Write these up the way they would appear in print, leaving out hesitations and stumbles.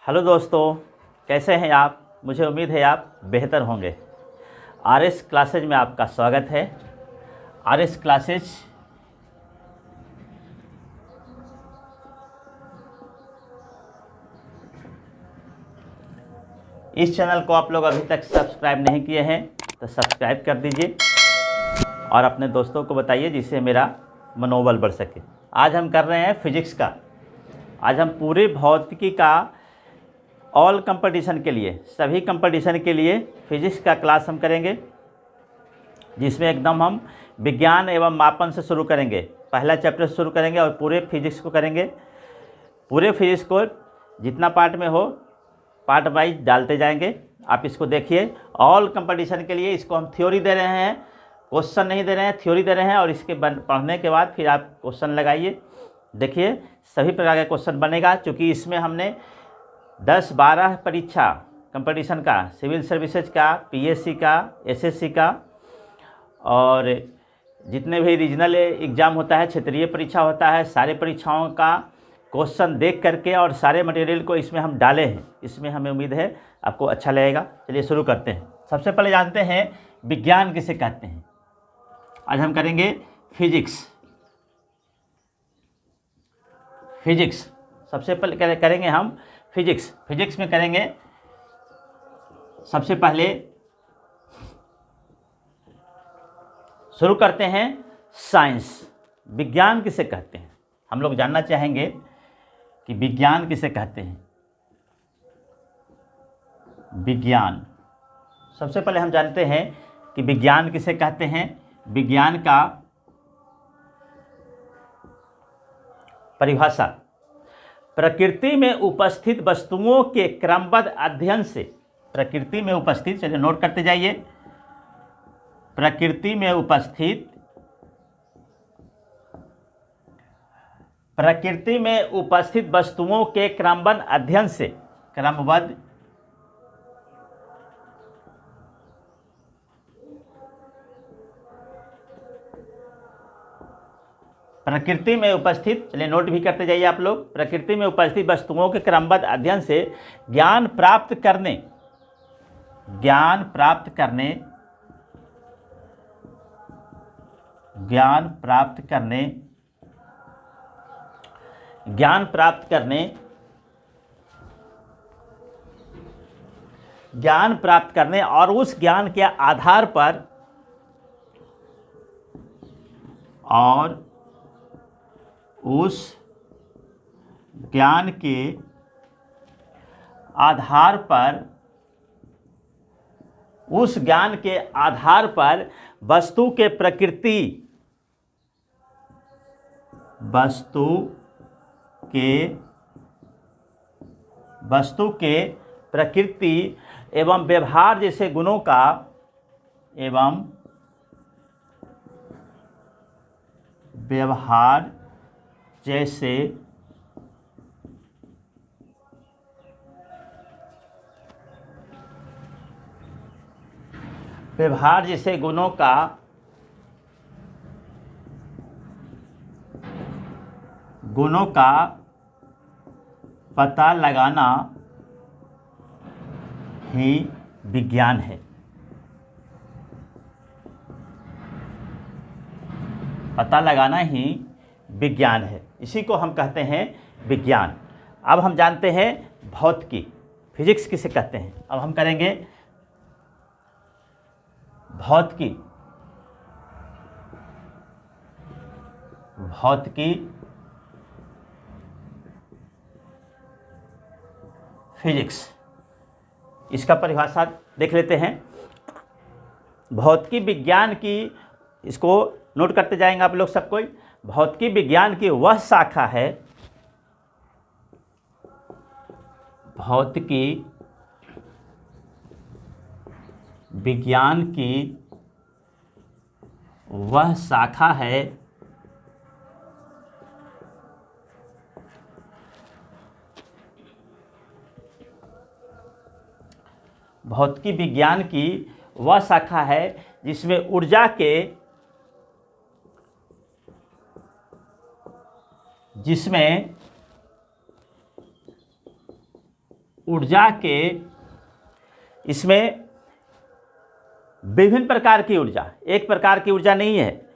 Hello दोस्तों, कैसे हैं आप। मुझे उम्मीद है आप बेहतर होंगे। आरएस क्लासेज में आपका स्वागत है। आरएस क्लासेज इस चैनल को आप लोग अभी तक सब्सक्राइब नहीं किए हैं तो सब्सक्राइब कर दीजिए और अपने दोस्तों को बताइए जिससे मेरा मनोबल बढ़ सके। आज हम कर रहे हैं फिजिक्स का। आज हम पूरे भौतिकी का ऑल कंपटीशन के लिए, सभी कंपटीशन के लिए फिजिक्स का क्लास हम करेंगे, जिसमें एकदम हम विज्ञान एवं मापन से शुरू करेंगे। पहला चैप्टर से शुरू करेंगे और पूरे फिजिक्स को करेंगे। पूरे फिजिक्स को जितना पार्ट में हो पार्ट वाइज डालते जाएंगे। आप इसको देखिए। ऑल कंपटीशन के लिए इसको हम थ्योरी दे रहे हैं, क्वेश्चन नहीं दे रहे हैं, थ्योरी दे रहे हैं। और इसके पढ़ने के बाद फिर आप क्वेश्चन लगाइए। देखिए सभी प्रकार का क्वेश्चन बनेगा, चूँकि इसमें हमने 10-12 परीक्षा कंपटीशन का, सिविल सर्विसेज का, पीएससी का, एसएससी का और जितने भी रीजनल एग्ज़ाम होता है, क्षेत्रीय परीक्षा होता है, सारे परीक्षाओं का क्वेश्चन देख करके और सारे मटेरियल को इसमें हम डाले हैं। इसमें हमें उम्मीद है आपको अच्छा लगेगा। चलिए शुरू करते हैं। सबसे पहले जानते हैं विज्ञान किसे कहते हैं। आज हम करेंगे फिजिक्स। सबसे पहले करेंगे हम फिजिक्स में करेंगे सबसे पहले शुरू करते हैं साइंस। विज्ञान किसे कहते हैं, हम लोग जानना चाहेंगे कि विज्ञान किसे कहते हैं। विज्ञान, सबसे पहले हम जानते हैं कि विज्ञान किसे कहते हैं। विज्ञान का परिभाषा प्रकृति में उपस्थित वस्तुओं के क्रमबद्ध अध्ययन से। प्रकृति में उपस्थित, चलिए नोट करते जाइए। प्रकृति में उपस्थित वस्तुओं के क्रमबद्ध अध्ययन से। क्रमबद्ध प्रकृति में उपस्थित, चलिए नोट भी करते जाइए आप लोग। प्रकृति में उपस्थित वस्तुओं के क्रमबद्ध अध्ययन से ज्ञान प्राप्त करने और उस ज्ञान के आधार पर उस ज्ञान के आधार पर वस्तु के प्रकृति एवं व्यवहार जैसे गुणों का पता लगाना ही विज्ञान है। इसी को हम कहते हैं विज्ञान। अब हम जानते हैं भौतिकी। फिजिक्स किसे कहते हैं। अब हम करेंगे भौतिकी। फिजिक्स, इसका परिभाषा देख लेते हैं। भौतिकी विज्ञान की, इसको नोट करते जाएंगे आप लोग सब कोई। भौतिकी विज्ञान की वह शाखा है, भौतिकी विज्ञान की वह शाखा है जिसमें ऊर्जा के जिसमें ऊर्जा के, इसमें विभिन्न प्रकार की ऊर्जा, एक प्रकार की ऊर्जा नहीं है,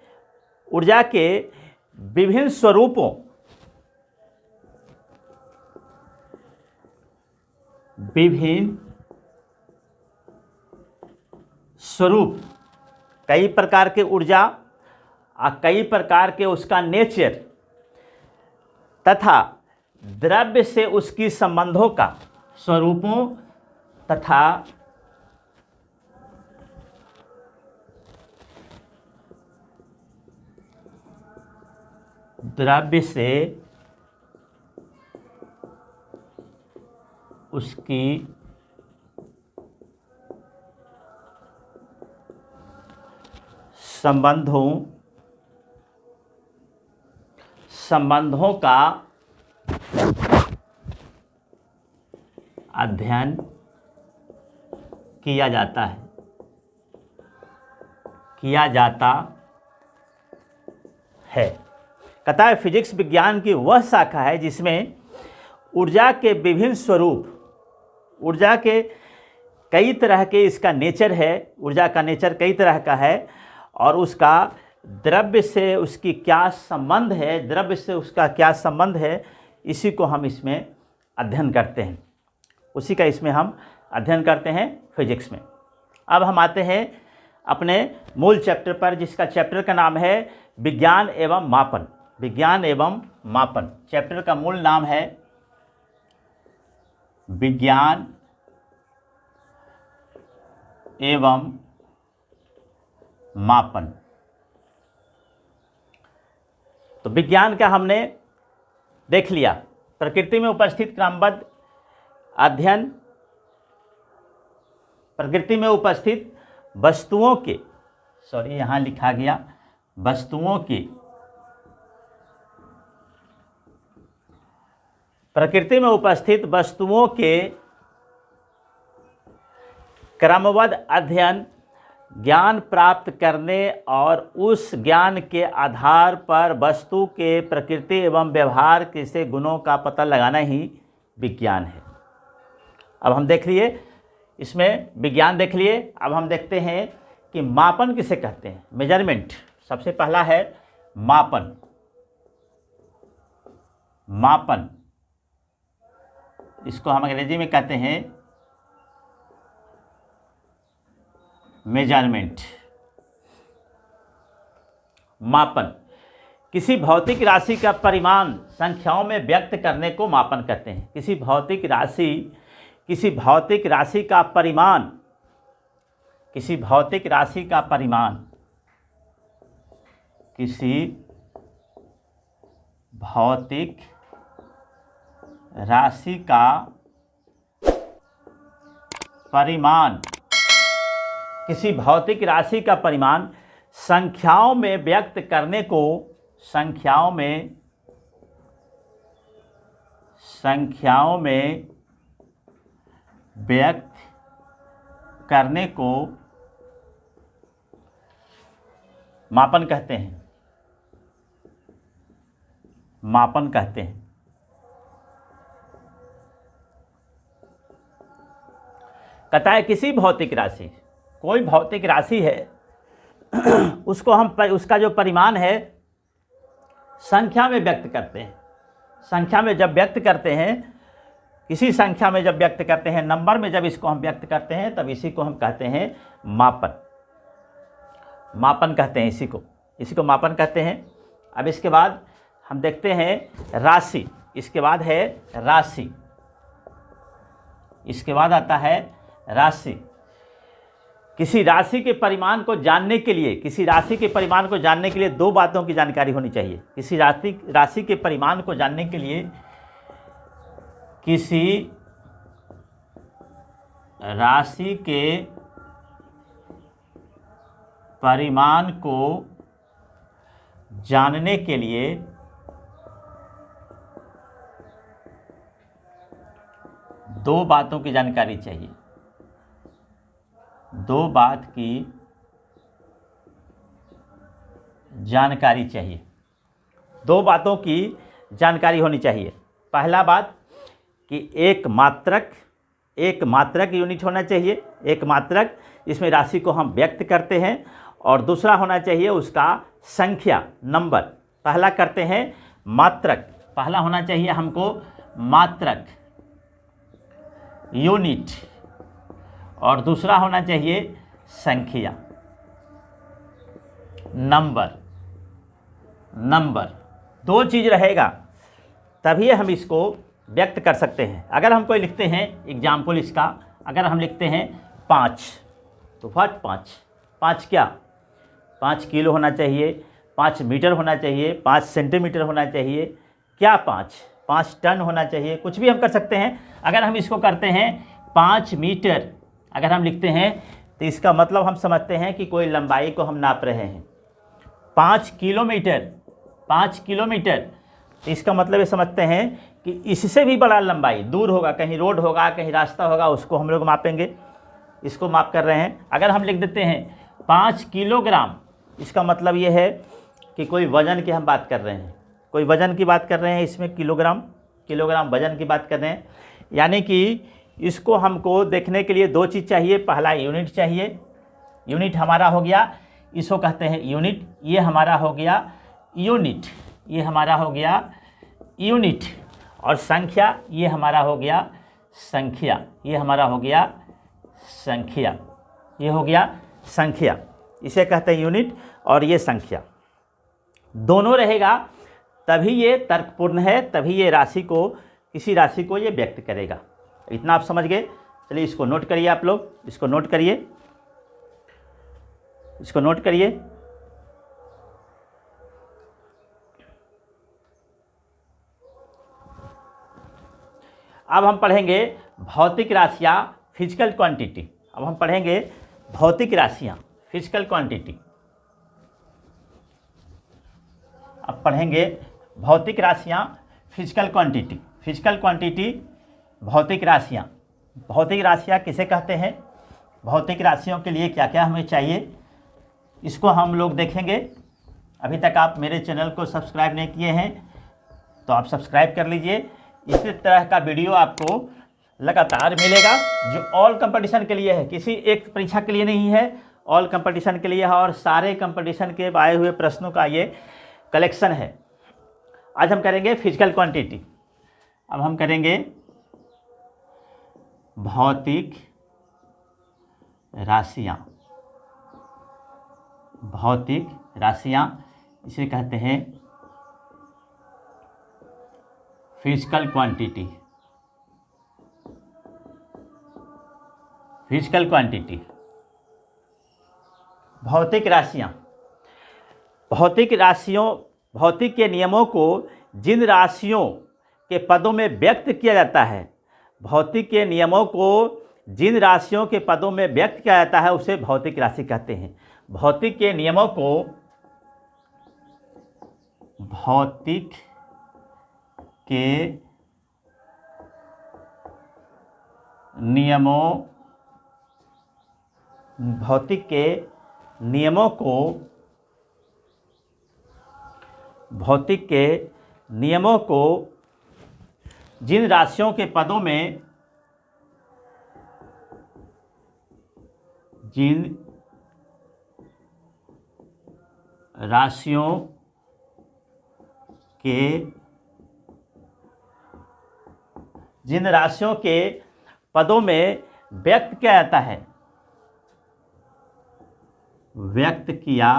ऊर्जा के विभिन्न स्वरूपों, विभिन्न स्वरूप, कई प्रकार के ऊर्जा और कई प्रकार के उसका नेचर तथा द्रव्य से उसकी संबंधों का, स्वरूपों तथा द्रव्य से उसकी संबंधों का अध्ययन किया जाता है। कहता है फिजिक्स विज्ञान की वह शाखा है जिसमें ऊर्जा के विभिन्न स्वरूप, ऊर्जा के कई तरह के इसका नेचर है, ऊर्जा का नेचर कई तरह का है और उसका द्रव्य से उसकी क्या संबंध है, द्रव्य से उसका क्या संबंध है, इसी को हम इसमें अध्ययन करते हैं, उसी का इसमें हम अध्ययन करते हैं फिजिक्स में। अब हम आते हैं अपने मूल चैप्टर पर, जिसका चैप्टर का नाम है विज्ञान एवं मापन। विज्ञान एवं मापन चैप्टर का मूल नाम है विज्ञान एवं मापन। तो विज्ञान का हमने देख लिया, प्रकृति में उपस्थित क्रमबद्ध अध्ययन, प्रकृति में उपस्थित वस्तुओं के, यहाँ लिखा गया वस्तुओं की, प्रकृति में उपस्थित वस्तुओं के क्रमबद्ध अध्ययन, ज्ञान प्राप्त करने और उस ज्ञान के आधार पर वस्तु के प्रकृति एवं व्यवहार के से गुणों का पता लगाना ही विज्ञान है। अब हम देख लिए, इसमें विज्ञान देख लिए, अब हम देखते हैं कि मापन किसे कहते हैं, मेजरमेंट। सबसे पहला है मापन। मापन इसको हम अंग्रेजी में कहते हैं मेजरमेंट। मापन किसी भौतिक राशि का परिमाण संख्याओं में व्यक्त करने को मापन कहते हैं। किसी भौतिक राशि का परिमाण, किसी भौतिक राशि का परिमाण, किसी भौतिक राशि का परिमाण, किसी भौतिक राशि का परिमाण संख्याओं में व्यक्त करने को, संख्याओं में व्यक्त करने को मापन कहते हैं। मापन कहते हैं। कहता है किसी भौतिक राशि, कोई भौतिक राशि है, उसको हम उसका जो परिमाण है संख्या में व्यक्त करते हैं। संख्या में जब व्यक्त करते हैं, किसी संख्या में जब व्यक्त करते हैं, नंबर में जब इसको हम व्यक्त करते हैं, तब इसी को हम कहते हैं मापन। मापन कहते हैं इसी को मापन कहते हैं। अब इसके बाद हम देखते हैं राशि। इसके बाद है राशि। इसके बाद आता है राशि। किसी राशि के परिमाण को जानने के लिए, किसी राशि के परिमाण को जानने के लिए दो बातों की जानकारी होनी चाहिए। किसी राशि के परिमाण को जानने के लिए, किसी राशि के परिमाण को जानने के लिए दो बातों की जानकारी चाहिए। दो बात की जानकारी चाहिए। दो बातों की जानकारी होनी चाहिए। पहला बात कि एक मात्रक एक मात्रक यूनिट होना चाहिए, एक मात्रक इसमें राशि को हम व्यक्त करते हैं, और दूसरा होना चाहिए उसका संख्या, नंबर। पहला करते हैं मात्रक, पहला होना चाहिए हमको मात्रक यूनिट, और दूसरा होना चाहिए संख्या, नंबर। नंबर दो चीज़ रहेगा तभी हम इसको व्यक्त कर सकते हैं। अगर हम कोई लिखते हैं एग्जाम्पल इसका, अगर हम लिखते हैं 5, तो व्हाट 5, 5 क्या, 5 किलो होना चाहिए, 5 मीटर होना चाहिए, 5 सेंटीमीटर होना चाहिए, क्या 5 टन होना चाहिए, कुछ भी हम कर सकते हैं। अगर हम इसको करते हैं 5 मीटर अगर हम लिखते हैं तो इसका मतलब हम समझते हैं कि कोई लंबाई को हम नाप रहे हैं। 5 किलोमीटर, 5 किलोमीटर, तो इसका मतलब ये समझते हैं कि इससे भी बड़ा लंबाई दूर होगा, कहीं रोड होगा, कहीं रास्ता होगा, उसको हम लोग मापेंगे, इसको माप कर रहे हैं। अगर हम लिख देते हैं 5 किलोग्राम, इसका मतलब ये है कि कोई वज़न की हम बात कर रहे हैं, कोई वज़न की बात कर रहे हैं, इसमें किलोग्राम, किलोग्राम वज़न की बात कर रहे हैं। यानी कि इसको हमको देखने के लिए दो चीज़ चाहिए, पहला यूनिट चाहिए, यूनिट हमारा हो गया, इसको कहते हैं यूनिट, ये हमारा हो गया यूनिट, ये हमारा हो गया यूनिट, और संख्या ये हमारा हो गया संख्या, ये हमारा हो गया संख्या, ये हो गया संख्या, इसे कहते हैं यूनिट, और ये संख्या। दोनों रहेगा तभी ये तर्कपूर्ण है, तभी ये राशि को, किसी राशि को ये व्यक्त करेगा। इतना आप समझ गए। चलिए इसको नोट करिए, आप लोग इसको नोट करिए, इसको नोट करिए। अब हम पढ़ेंगे भौतिक राशियाँ, फिजिकल क्वांटिटी। अब हम पढ़ेंगे भौतिक राशियाँ, फिजिकल क्वांटिटी। अब पढ़ेंगे भौतिक राशियाँ, फिजिकल क्वांटिटी। फिजिकल क्वांटिटी, भौतिक राशियाँ। भौतिक राशियाँ किसे कहते हैं, भौतिक राशियों के लिए क्या क्या हमें चाहिए, इसको हम लोग देखेंगे। अभी तक आप मेरे चैनल को सब्सक्राइब नहीं किए हैं तो आप सब्सक्राइब कर लीजिए। इसी तरह का वीडियो आपको लगातार मिलेगा, जो ऑल कंपटीशन के लिए है, किसी एक परीक्षा के लिए नहीं है, ऑल कंपटीशन के लिए है, और सारे कंपटीशन के आए हुए प्रश्नों का ये कलेक्शन है। आज हम करेंगे फिजिकल क्वांटिटी। अब हम करेंगे भौतिक राशियाँ। भौतिक राशियाँ इसे कहते हैं फिजिकल क्वांटिटी। फिजिकल क्वांटिटी, भौतिक राशियाँ। भौतिक राशियों, भौतिक के नियमों को जिन राशियों के पदों में व्यक्त किया जाता है, भौतिक के नियमों को जिन राशियों के पदों में व्यक्त किया जाता है उसे भौतिक राशि कहते हैं। भौतिक के नियमों को, भौतिक के नियमों, भौतिक के नियमों को, भौतिक के नियमों को जिन राशियों के पदों में, जिन राशियों के, जिन राशियों के पदों में व्यक्त किया जाता है, व्यक्त किया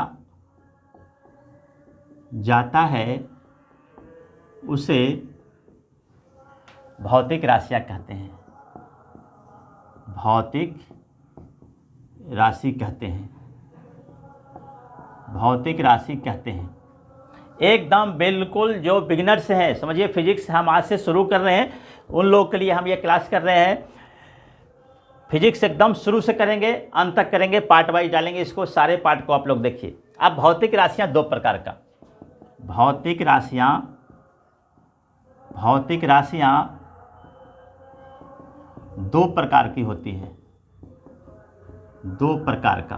जाता है, उसे भौतिक राशियाँ कहते हैं। भौतिक राशि कहते हैं, भौतिक राशि कहते हैं। एकदम बिल्कुल जो बिगिनर्स हैं, समझिए फिजिक्स हम आज से शुरू कर रहे हैं, उन लोगों के लिए हम ये क्लास कर रहे हैं। फिजिक्स एकदम शुरू से करेंगे, अंत तक करेंगे, पार्ट वाइज डालेंगे इसको, सारे पार्ट को आप लोग देखिए। अब भौतिक राशियाँ दो प्रकार का, भौतिक राशियाँ, भौतिक राशियाँ दो प्रकार की होती है, दो प्रकार का।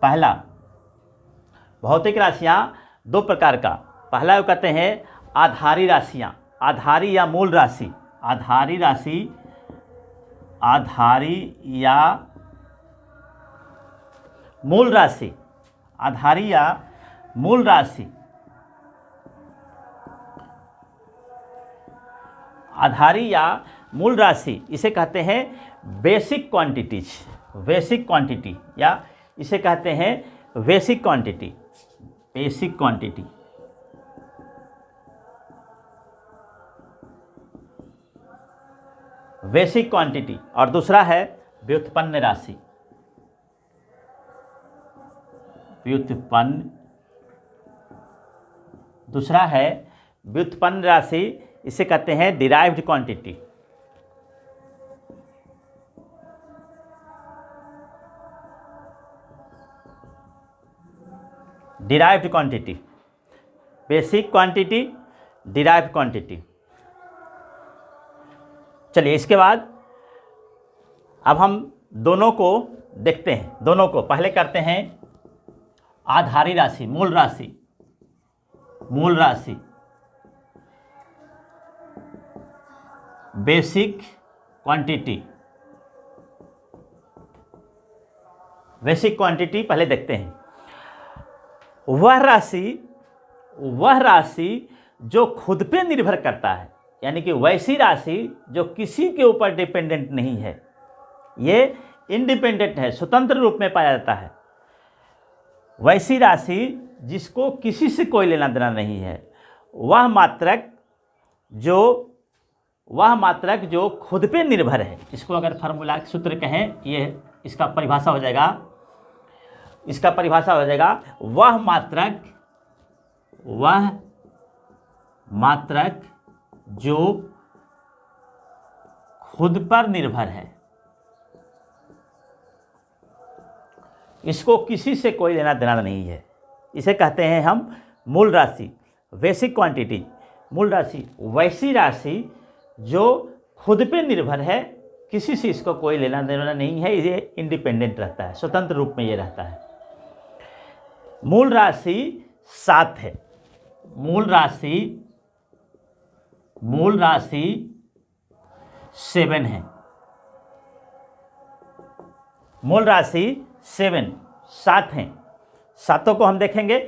पहला, भौतिक राशियाँ दो प्रकार का, पहला वो कहते हैं आधारी राशियाँ, आधारी या मूल राशि, आधारी राशि आधारी या मूल राशि, आधारी या मूल राशि, आधारी या मूल राशि, इसे कहते हैं बेसिक क्वांटिटीज, बेसिक क्वांटिटी, या इसे कहते हैं basic quantity, basic quantity. Basic quantity. और दूसरा है व्युत्पन्न राशि, व्युत्पन्न, दूसरा है व्युत्पन्न राशि, इसे कहते हैं derived quantity. Derived quantity, basic quantity, derived quantity. चलिए इसके बाद अब हम दोनों को देखते हैं, दोनों को पहले करते हैं आधारी राशि, मूल राशि, मूल राशि, बेसिक क्वांटिटी, बेसिक क्वांटिटी पहले देखते हैं। वह राशि जो खुद पे निर्भर करता है, यानी कि वैसी राशि जो किसी के ऊपर डिपेंडेंट नहीं है, ये इंडिपेंडेंट है, स्वतंत्र रूप में पाया जाता है। वैसी राशि जिसको किसी से कोई लेना देना नहीं है, वह मात्रक जो खुद पे निर्भर है, इसको अगर फार्मूला सूत्र कहें, ये इसका परिभाषा हो जाएगा, इसका परिभाषा हो जाएगा वह मात्रक जो खुद पर निर्भर है, इसको किसी से कोई लेना देना नहीं है, इसे कहते हैं हम मूल राशि, बेसिक क्वांटिटी। मूल राशि वैसी राशि जो खुद पे निर्भर है, किसी से इसको कोई लेना देना नहीं है, ये इंडिपेंडेंट रहता है, स्वतंत्र रूप में ये रहता है। मूल राशि 7 है, मूल राशि 7 है, मूल राशि 7 हैं। सातों को हम देखेंगे,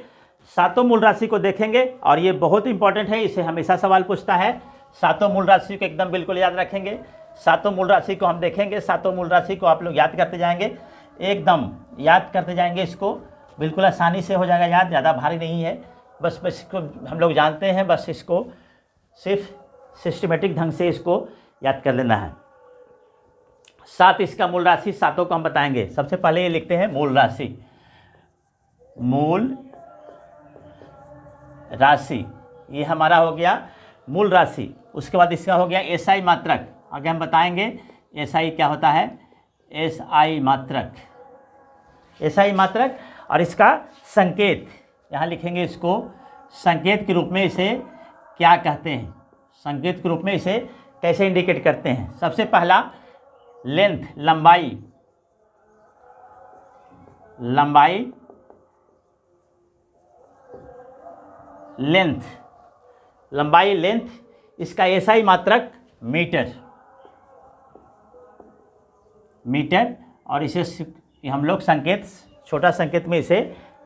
सातों मूल राशि को देखेंगे, और ये बहुत इंपॉर्टेंट है, इसे हमेशा सवाल पूछता है। सातों मूल राशि को एकदम बिल्कुल याद रखेंगे, सातों मूल राशि को हम देखेंगे, सातों मूल राशि को आप लोग याद करते जाएंगे, एकदम याद करते जाएंगे, इसको बिल्कुल आसानी से हो जाएगा याद, ज़्यादा भारी नहीं है, बस इसको हम लोग जानते हैं, बस इसको सिर्फ सिस्टमेटिक ढंग से इसको याद कर लेना है। 7 इसका मूल राशि, सातों को हम बताएंगे। सबसे पहले ये लिखते हैं मूल राशि, मूल राशि, ये हमारा हो गया मूल राशि। उसके बाद इसका हो गया एसआई मात्रक, आगे हम बताएंगे एसआई क्या होता है, एसआई मात्रक, एसआई मात्रक। और इसका संकेत यहाँ लिखेंगे, इसको संकेत के रूप में इसे क्या कहते हैं, संकेत के रूप में इसे कैसे इंडिकेट करते हैं। सबसे पहला लेंथ, लंबाई, लंबाई, लेंथ, लंबाई, लेंथ। इसका एसआई मात्रक मीटर, मीटर। और इसे हम लोग संकेत, छोटा संकेत में इसे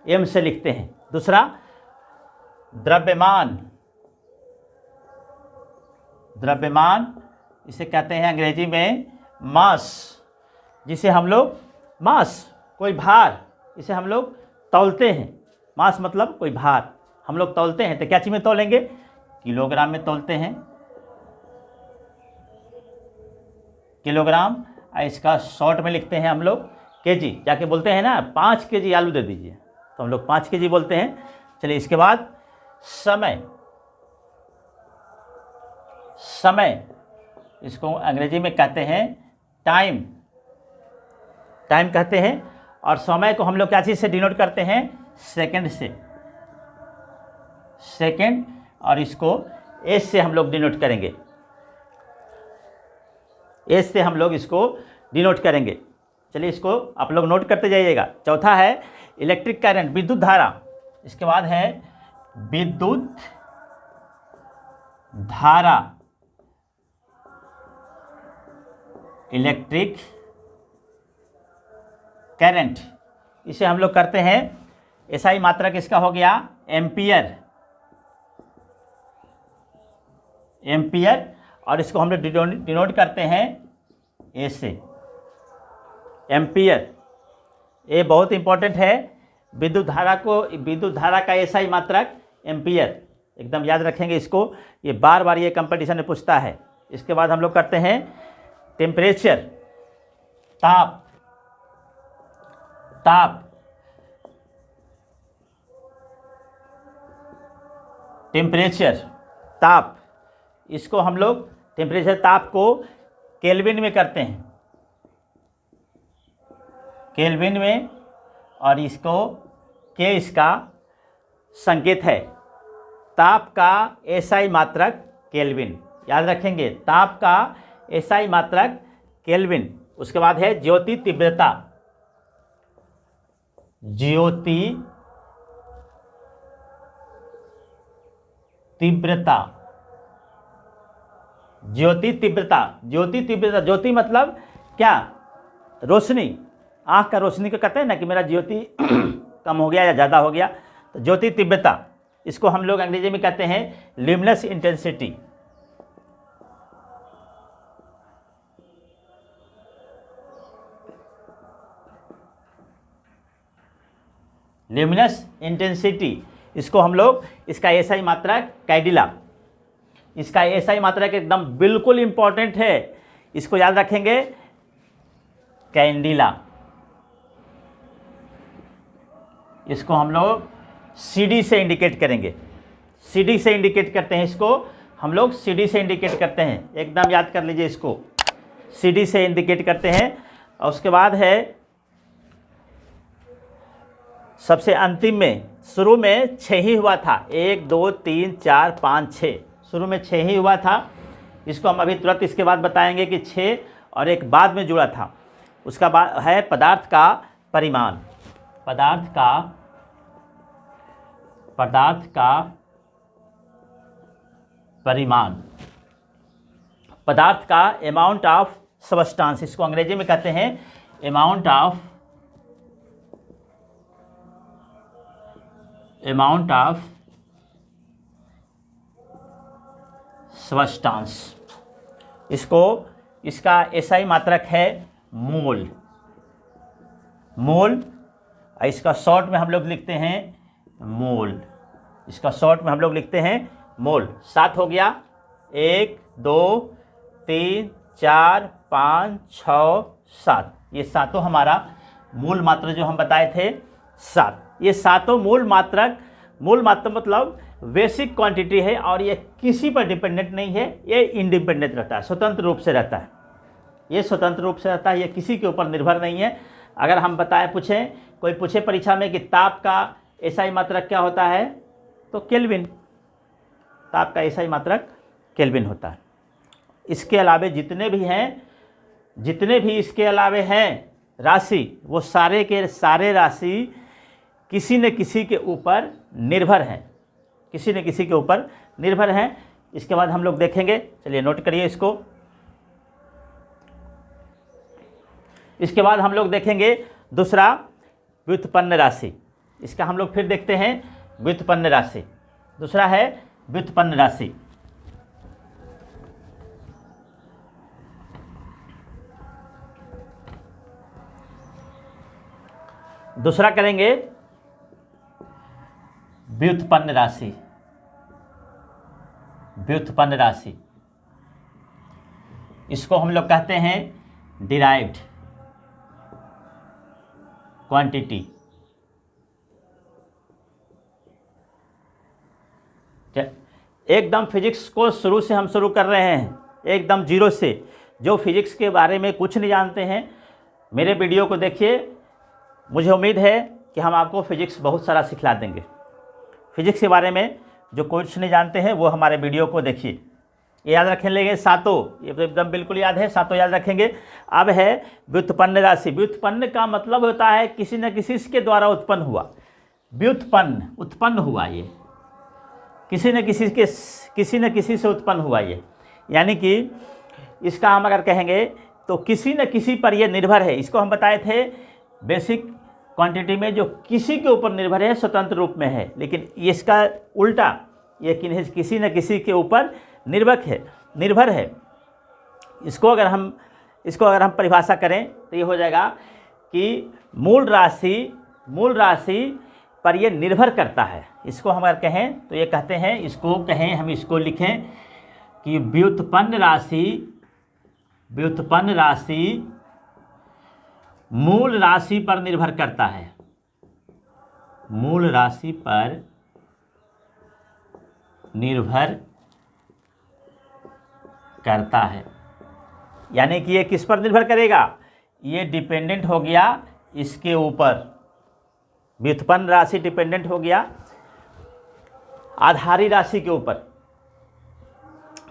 एम से लिखते हैं। दूसरा द्रव्यमान, द्रव्यमान, इसे कहते हैं अंग्रेजी में मास, जिसे हम लोग मास, कोई भार, इसे हम लोग तौलते हैं। मास मतलब कोई भार, हम लोग तौलते हैं, तो क्या चीज़ में तौलेंगे, किलोग्राम में तौलते हैं, किलोग्राम। इसका शॉर्ट में लिखते हैं हम लोग केजी, जाके बोलते हैं ना 5 केजी आलू दे दीजिए, तो हम लोग 5 केजी बोलते हैं। चलिए इसके बाद समय, समय, इसको अंग्रेजी में कहते हैं टाइम, टाइम कहते हैं। और समय को हम लोग क्या चीज़ से डिनोट करते हैं, सेकंड से, सेकंड। और इसको एस से हम लोग डिनोट करेंगे, एस से हम लोग इसको डिनोट करेंगे। चलिए इसको आप लोग नोट करते जाइएगा। चौथा है इलेक्ट्रिक करंट, विद्युत धारा। इसके बाद है विद्युत धारा, इलेक्ट्रिक करंट, इसे हम लोग करते हैं एसआई मात्रक इसका हो गया एम्पियर, एम्पियर, और इसको हम लोग डिनोट करते हैं ए से, एम्पियर। ये बहुत इंपॉर्टेंट है, विद्युत धारा का एसआई मात्रक एम्पियर, एकदम याद रखेंगे इसको, ये बार बार ये कंपटीशन में पूछता है। इसके बाद हम लोग करते हैं टेम्परेचर, ताप, ताप, टेम्परेचर, ताप, इसको हम लोग टेम्परेचर ताप को केल्विन में करते हैं, केल्विन में, और इसको के इसका संकेत है, ताप का एसआई मात्रक केल्विन, याद रखेंगे, ताप का एसआई मात्रक केल्विन। उसके बाद है ज्योति तीव्रता, ज्योति तीव्रता, ज्योति तीव्रता, ज्योति तीव्रता, ज्योति मतलब क्या, रोशनी, आँख का रोशनी को कहते हैं ना कि मेरा ज्योति कम हो गया या ज़्यादा हो गया, तो ज्योति तीव्रता, इसको हम लोग अंग्रेजी में कहते हैं ल्यूमिनस इंटेंसिटी, ल्यूमिनस इंटेंसिटी, इसको हम लोग, इसका एसआई मात्रक कैडिला, इसका एसआई मात्रक एकदम बिल्कुल इंपॉर्टेंट है, इसको याद रखेंगे कैंडिला, इसको हम लोग सीडी से इंडिकेट करेंगे, सीडी से इंडिकेट करते हैं, इसको हम लोग सीडी से इंडिकेट करते हैं, एकदम याद कर लीजिए इसको, सीडी से इंडिकेट करते हैं। और उसके बाद है सबसे अंतिम में, शुरू में 6 ही हुआ था, 1 2 3 4 5 6, शुरू में 6 ही हुआ था, इसको हम अभी तुरंत इसके बाद बताएंगे कि 6 और एक बाद में जुड़ा था। उसका बाद है पदार्थ का परिमाण, पदार्थ का परिमाण, पदार्थ का अमाउंट ऑफ सबस्टांस, इसको अंग्रेजी में कहते हैं अमाउंट ऑफ सबस्टांस, इसको, इसका एसआई मात्रक है मोल, मोल, इसका शॉर्ट में हम लोग लिखते हैं मोल, इसका शॉर्ट में हम लोग लिखते हैं मोल। 7 हो गया, 1 2 3 4 5 6 7, ये सातों हमारा मूल मात्रा जो हम बताए थे 7, ये सातों मूल मात्रक मतलब बेसिक क्वांटिटी है, और ये किसी पर डिपेंडेंट नहीं है, ये इंडिपेंडेंट रहता है, स्वतंत्र रूप से रहता है, ये स्वतंत्र रूप से रहता है, ये किसी के ऊपर निर्भर नहीं है। अगर हम बताएं, कोई पूछे परीक्षा में कि ताप का एसआई मात्रक क्या होता है, तो केल्विन, ताप का एसआई मात्रक केल्विन होता है। इसके अलावे जितने भी इसके अलावे हैं राशि, वो सारे के सारे राशि किसी न किसी के ऊपर निर्भर हैं, किसी न किसी के ऊपर निर्भर हैं। इसके बाद हम लोग देखेंगे, चलिए नोट करिए इसको। इसके बाद हम लोग देखेंगे दूसरा व्युत्पन्न राशि, इसका हम लोग फिर देखते हैं व्युत्पन्न राशि, दूसरा है व्युत्पन्न राशि। दूसरा करेंगे व्युत्पन्न राशि, व्युत्पन्न राशि, इसको हम लोग कहते हैं डिराइव्ड क्वांटिटी। एकदम फिजिक्स को शुरू से हम शुरू कर रहे हैं, एकदम जीरो से। जो फिजिक्स के बारे में कुछ नहीं जानते हैं, मेरे वीडियो को देखिए, मुझे उम्मीद है कि हम आपको फिजिक्स बहुत सारा सिखला देंगे। फिजिक्स के बारे में जो कुछ नहीं जानते हैं वो हमारे वीडियो को देखिए। ये याद रखें लेंगे सातों, ये तो एकदम बिल्कुल याद है, सातों याद रखेंगे। अब है व्युत्पन्न राशि। व्युत्पन्न का मतलब होता है किसी न किसी के द्वारा उत्पन्न हुआ, व्युत्पन्न, उत्पन्न हुआ, ये किसी न किसी से उत्पन्न हुआ ये। यानी कि इसका हम अगर कहेंगे तो किसी न किसी पर ये निर्भर है। इसको हम बताए थे बेसिक क्वांटिटी में, जो किसी के ऊपर निर्भर है, स्वतंत्र रूप में है, लेकिन इसका उल्टा, ये किसी न किसी के ऊपर निर्भर है। इसको अगर हम परिभाषा करें तो ये हो जाएगा कि मूल राशि पर ये निर्भर करता है। इसको हम अगर कहें तो ये कहते हैं, हम इसको लिखें कि व्युत्पन्न राशि मूल राशि पर निर्भर करता है। मूल राशि पर निर्भर करता है, यानी कि ये किस पर निर्भर करेगा? ये डिपेंडेंट हो गया इसके ऊपर। व्युत्पन्न राशि डिपेंडेंट हो गया आधारी राशि के ऊपर।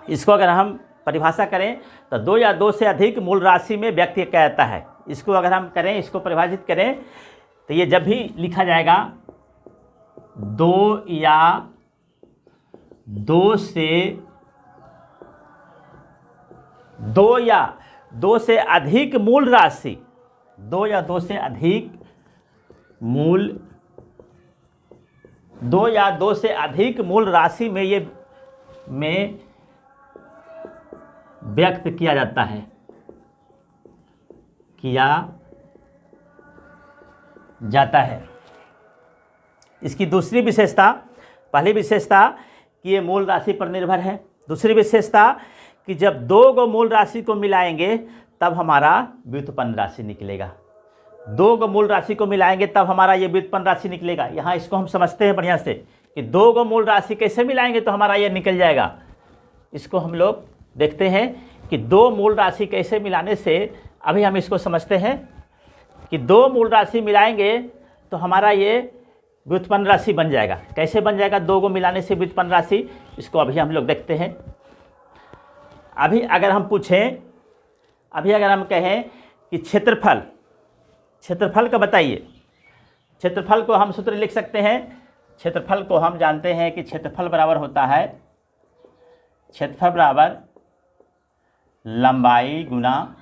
इसको अगर हम परिभाषा करें तो 2 या 2 से अधिक मूल राशि में व्यक्ति कहता है। इसको अगर हम करें, इसको परिभाषित करें तो ये जब भी लिखा जाएगा 2 या 2 से अधिक मूल राशि, 2 या 2 से अधिक राशि में ये व्यक्त किया जाता है, इसकी दूसरी विशेषता, पहली विशेषता कि ये मूल राशि पर निर्भर है। दूसरी विशेषता कि जब 2 मूल राशि को मिलाएंगे तब हमारा व्युत्पन्न राशि निकलेगा। 2 मूल राशि को मिलाएंगे तब हमारा ये व्युत्पन्न राशि निकलेगा। यहाँ इसको हम समझते हैं बढ़िया से कि 2 मूल राशि कैसे मिलाएंगे तो हमारा ये निकल जाएगा। इसको हम लोग देखते हैं कि 2 मूल राशि कैसे मिलाने से, अभी हम इसको समझते हैं कि 2 मूल राशि मिलाएंगे तो हमारा ये व्युत्पन्न राशि बन जाएगा। कैसे बन जाएगा 2 को मिलाने से व्युत्पन्न राशि? इसको अभी हम लोग देखते हैं। अभी अगर हम कहें कि क्षेत्रफल का बताइए, क्षेत्रफल को हम सूत्र लिख सकते हैं। क्षेत्रफल को हम जानते हैं कि क्षेत्रफल बराबर होता है, क्षेत्रफल बराबर लंबाई गुना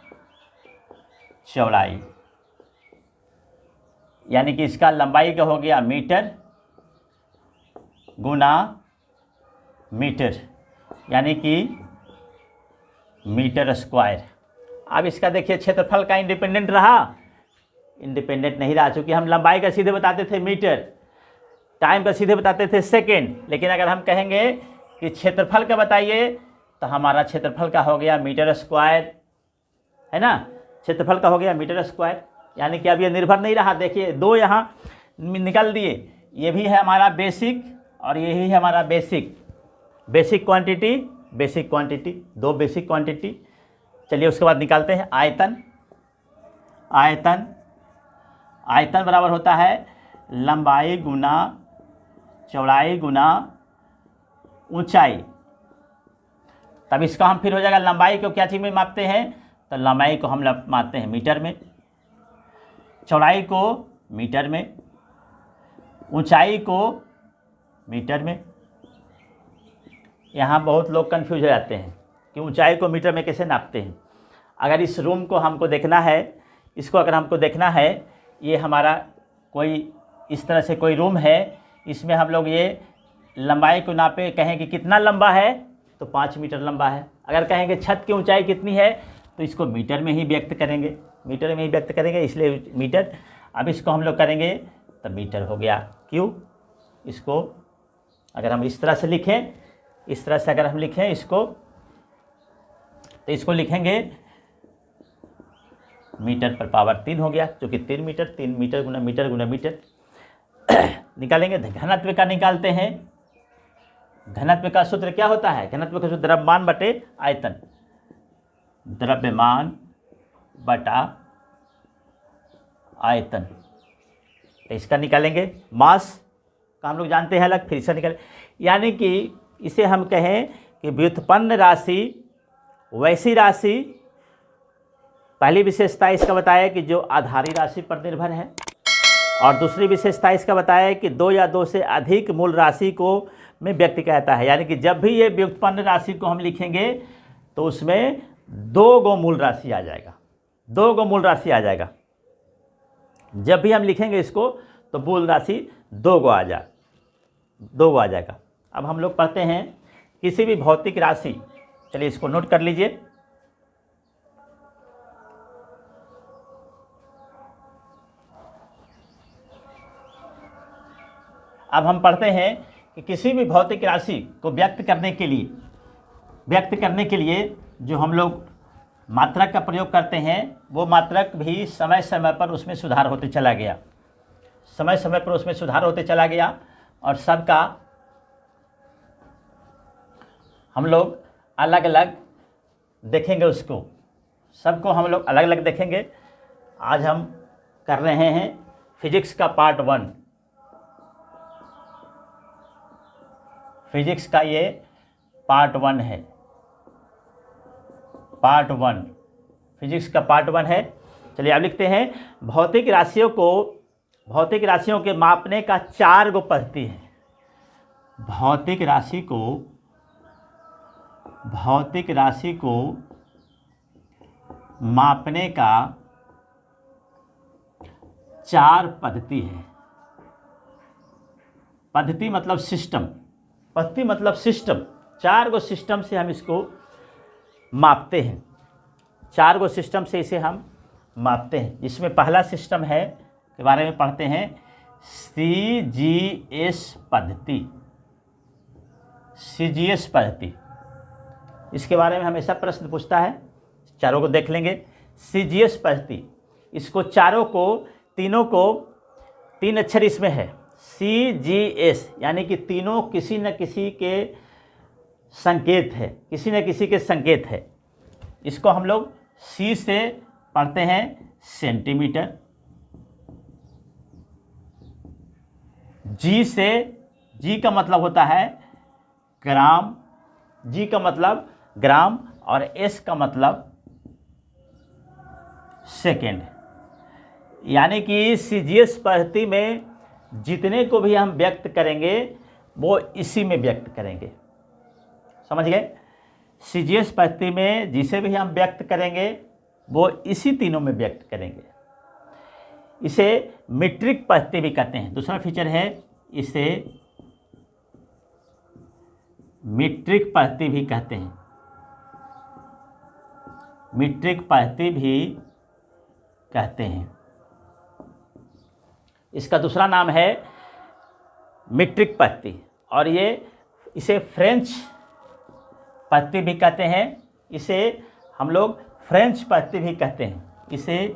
चौड़ाई, यानी कि इसका लंबाई का हो गया मीटर गुना मीटर, यानी कि मीटर स्क्वायर। अब इसका देखिए क्षेत्रफल का इंडिपेंडेंट रहा? इंडिपेंडेंट नहीं रहा, चूँकि हम लंबाई का सीधे बताते थे मीटर, टाइम का सीधे बताते थे सेकेंड। लेकिन अगर हम कहेंगे कि क्षेत्रफल का बताइए तो हमारा क्षेत्रफल का हो गया मीटर स्क्वायर, है ना? क्षेत्रफल का हो गया मीटर स्क्वायर, यानी कि अब ये निर्भर नहीं रहा। देखिए 2 यहाँ निकल दिए, ये भी है हमारा बेसिक और यही है हमारा बेसिक क्वांटिटी, 2 बेसिक क्वांटिटी। चलिए उसके बाद निकालते हैं आयतन बराबर होता है लंबाई गुना चौड़ाई गुना ऊंचाई। तब इसका हम फिर हो जाएगा, लंबाई को क्या चीज़ में मापते हैं? तो लंबाई को हम मापते हैं मीटर में, चौड़ाई को मीटर में, ऊंचाई को मीटर में। यहाँ बहुत लोग कंफ्यूज हो जाते हैं कि ऊंचाई को मीटर में कैसे नापते हैं। अगर इस रूम को हमको देखना है, इसको अगर हमको देखना है, ये हमारा कोई इस तरह से कोई रूम है, इसमें हम लोग ये लंबाई को नापे, कहें कि कितना लंबा है तो 5 मीटर लंबा है। अगर कहें कि छत की ऊंचाई कितनी है तो इसको मीटर में ही व्यक्त करेंगे, इसलिए मीटर। अब इसको हम लोग करेंगे तो मीटर हो गया। क्यों? इसको अगर हम इस तरह से लिखें, अगर हम लिखें इसको, तो इसको लिखेंगे मीटर पर पावर 3 हो गया, क्योंकि 3 मीटर गुना मीटर निकालेंगे। घनत्व का निकालते हैं। घनत्व का सूत्र क्या होता है? घनत्व का सूत्र द्रव्यमान बटे आयतन, द्रव्यमान बटा आयतन। तो इसका निकालेंगे, मास का हम लोग जानते हैं अलग, फिर इसका निकालें। यानी कि इसे हम कहें कि व्युत्पन्न राशि वैसी राशि, पहली विशेषता इसका बताया कि जो आधारी राशि पर निर्भर है, और दूसरी विशेषता इसका बताया कि 2 या 2 से अधिक मूल राशि को में व्यक्त कहता है। यानी कि जब भी ये व्युत्पन्न राशि को हम लिखेंगे तो उसमें 2 मूल राशि आ जाएगा। 2 गो मूल राशि आ जाएगा। जब भी हम लिखेंगे इसको तो मूल राशि 2 गो आ जाएगा। अब हम लोग पढ़ते हैं किसी भी भौतिक राशि, चलिए इसको नोट कर लीजिए। अब हम पढ़ते हैं कि किसी भी भौतिक राशि को व्यक्त करने के लिए जो हम लोग मात्रक का प्रयोग करते हैं, वो मात्रक भी समय समय पर उसमें सुधार होते चला गया और सबका हम लोग अलग अलग देखेंगे, सबको हम लोग अलग अलग देखेंगे। आज हम कर रहे हैं फिजिक्स का पार्ट 1। फिजिक्स का ये पार्ट 1 है, फिजिक्स का पार्ट 1 है। चलिए अब लिखते हैं भौतिक राशियों के मापने का 4 गो पद्धति है। भौतिक राशि को मापने का 4 पद्धति है। पद्धति मतलब सिस्टम, 4 गो सिस्टम से हम इसको मापते हैं। 4 गो सिस्टम से इसे हम मापते हैं, जिसमें पहला सिस्टम है के बारे में पढ़ते हैं CGS पद्धति। इसके बारे में हमेशा प्रश्न पूछता है, चारों को देख लेंगे। CGS पद्धति, इसको तीनों को 3 अक्षर इसमें है, CGS, यानी कि तीनों किसी न किसी के संकेत है। इसको हम लोग C से पढ़ते हैं सेंटीमीटर, G का मतलब होता है ग्राम, और S का मतलब सेकेंड। यानी कि CGS पद्धति में जितने को भी हम व्यक्त करेंगे वो इसी में व्यक्त करेंगे, समझ गए। CGS पद्धति में जिसे भी हम व्यक्त करेंगे वो इसी तीनों में व्यक्त करेंगे। इसे मीट्रिक पद्धति भी कहते हैं। दूसरा फीचर है, इसे मीट्रिक पद्धति भी कहते हैं। इसका दूसरा नाम है मीट्रिक पद्धति, और इसे फ्रेंच पद्धति भी कहते हैं। इसे हम लोग फ्रेंच पद्धति भी कहते हैं। इसे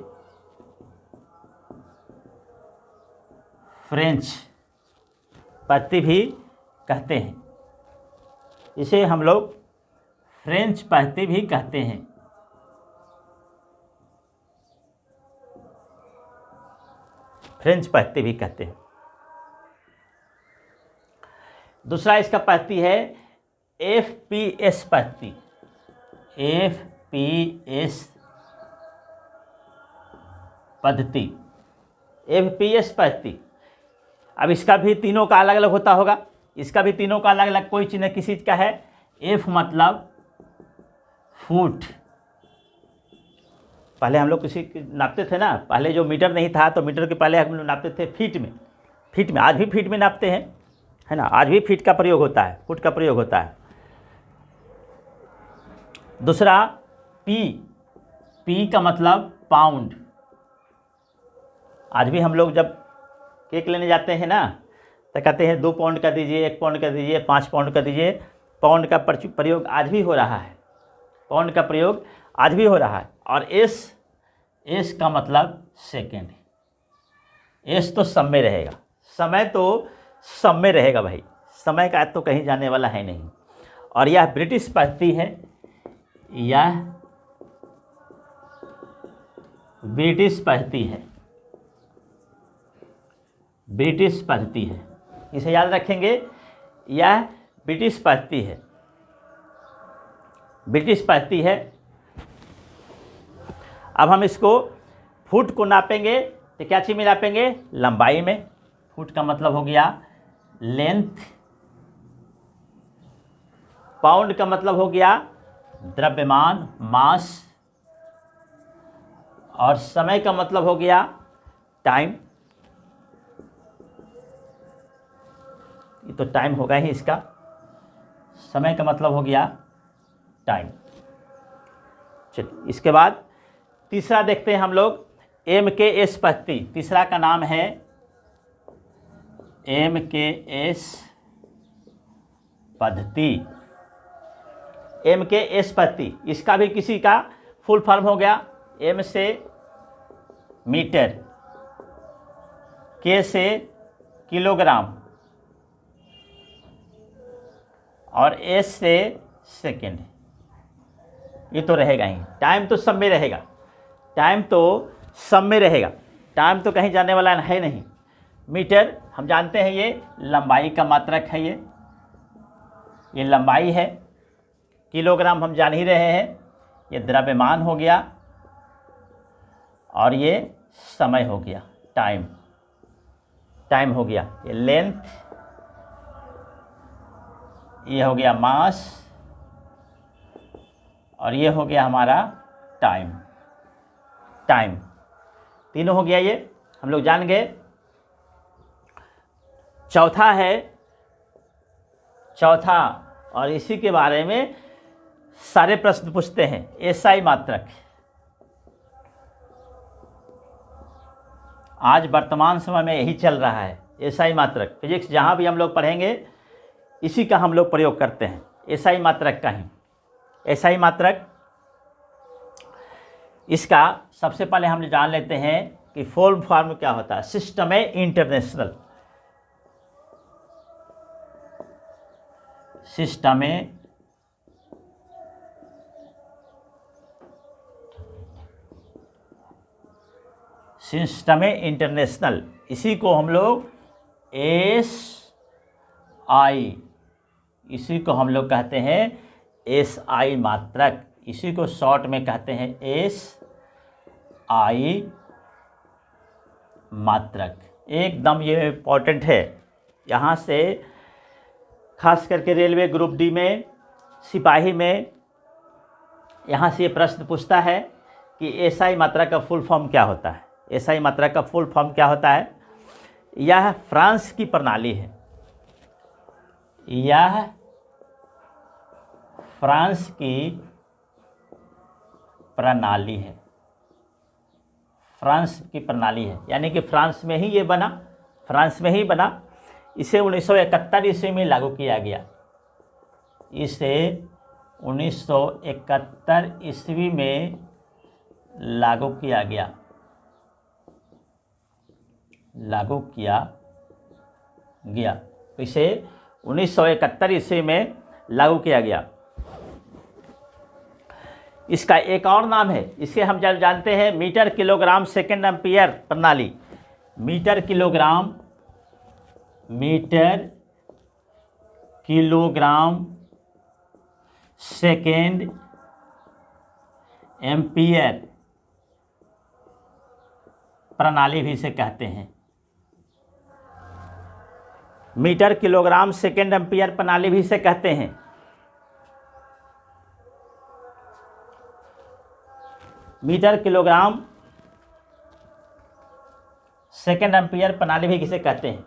फ्रेंच पद्धति भी कहते हैं। इसे हम लोग फ्रेंच पद्धति भी कहते हैं। दूसरा इसका पद्धति है FPS पद्धति। FPS पद्धति। अब इसका भी तीनों का अलग अलग होता होगा। कोई चीज़ किसी चीज़ का है। F मतलब फुट। पहले हम लोग नापते थे ना, पहले जो मीटर नहीं था तो मीटर के पहले हम लोग नापते थे फीट में। आज भी फीट में नापते हैं, है ना। आज भी फीट का प्रयोग होता है, फुट का प्रयोग होता है। दूसरा P का मतलब पाउंड। आज भी हम लोग जब केक लेने जाते हैं ना तो कहते हैं 2 पाउंड का दीजिए, 1 पाउंड का दीजिए, 5 पाउंड का दीजिए। पाउंड का प्रयोग आज भी हो रहा है। और S का मतलब सेकेंड। S तो समय रहेगा, भाई। समय का तो कहीं जाने वाला है नहीं। और यह ब्रिटिश पद्धति है। ब्रिटिश पद्धति है। इसे याद रखेंगे, यह ब्रिटिश पद्धति है। अब हम इसको फुट को नापेंगे तो क्या चीज़ में नापेंगे? लंबाई में। फुट का मतलब हो गया लेंथ। पाउंड का मतलब हो गया द्रव्यमान, मास। और समय का मतलब हो गया टाइम, ये तो टाइम होगा ही इसका, समय का मतलब हो गया टाइम। चलिए इसके बाद तीसरा देखते हैं हम लोग, MKS पद्धति। तीसरा का नाम है MKS पद्धति। MKS पद्धति, इसका भी किसी का फुल फॉर्म हो गया, M से मीटर, K से किलोग्राम और S से सेकेंड। ये तो रहेगा ही, टाइम तो सब में रहेगा, टाइम तो सब में रहेगा, टाइम तो कहीं जाने वाला है नहीं। मीटर हम जानते हैं ये लंबाई का मात्रक है, ये लंबाई है। किलोग्राम हम जान ही रहे हैं, ये द्रव्यमान हो गया और ये समय हो गया, टाइम, टाइम हो गया। ये लेंथ, ये हो गया मास और ये हो गया हमारा टाइम, टाइम तीनों हो गया, ये हम लोग जान गए। चौथा है, चौथा और इसी के बारे में सारे प्रश्न पूछते हैं, एसआई मात्रक। आज वर्तमान समय में यही चल रहा है, एसआई मात्रक। फिजिक्स जहाँ भी हम लोग पढ़ेंगे इसी का हम लोग प्रयोग करते हैं, एसआई मात्रक का ही। एसआई मात्रक, इसका सबसे पहले हम जान लेते हैं कि फुल फॉर्म क्या होता है। सिस्टम इंटरनेशनल, सिस्टम इंटरनेशनल, इसी को हम लोग SI, इसी को हम लोग कहते हैं SI मात्रक, इसी को शॉर्ट में कहते हैं SI मात्रक। एकदम ये इम्पोर्टेंट है, यहाँ से खास करके रेलवे ग्रुप डी में, सिपाही में, यहाँ से ये प्रश्न पूछता है कि SI मात्रा का फुल फॉर्म क्या होता है। SI मात्रा का फुल फॉर्म क्या होता है? यह फ्रांस की प्रणाली है, यह फ्रांस की प्रणाली है, फ्रांस की प्रणाली है, यानी कि फ्रांस में ही ये बना, फ्रांस में ही बना। इसे 1971 ईस्वी में लागू किया गया, इसे 1971 ईस्वी में लागू किया गया, लागू किया गया, इसे 1971 ईस्वी में लागू किया गया। इसका एक और नाम है, इसे हम जब जानते हैं मीटर किलोग्राम सेकेंड एम्पियर प्रणाली। Metre kilogram, metre kilogram second ampere प्रणाली भी इसे कहते हैं। मीटर किलोग्राम सेकेंड एम्पियर प्रणाली भी इसे कहते हैं। मीटर किलोग्राम सेकेंड एम्पियर प्रणाली भी किसे कहते हैं?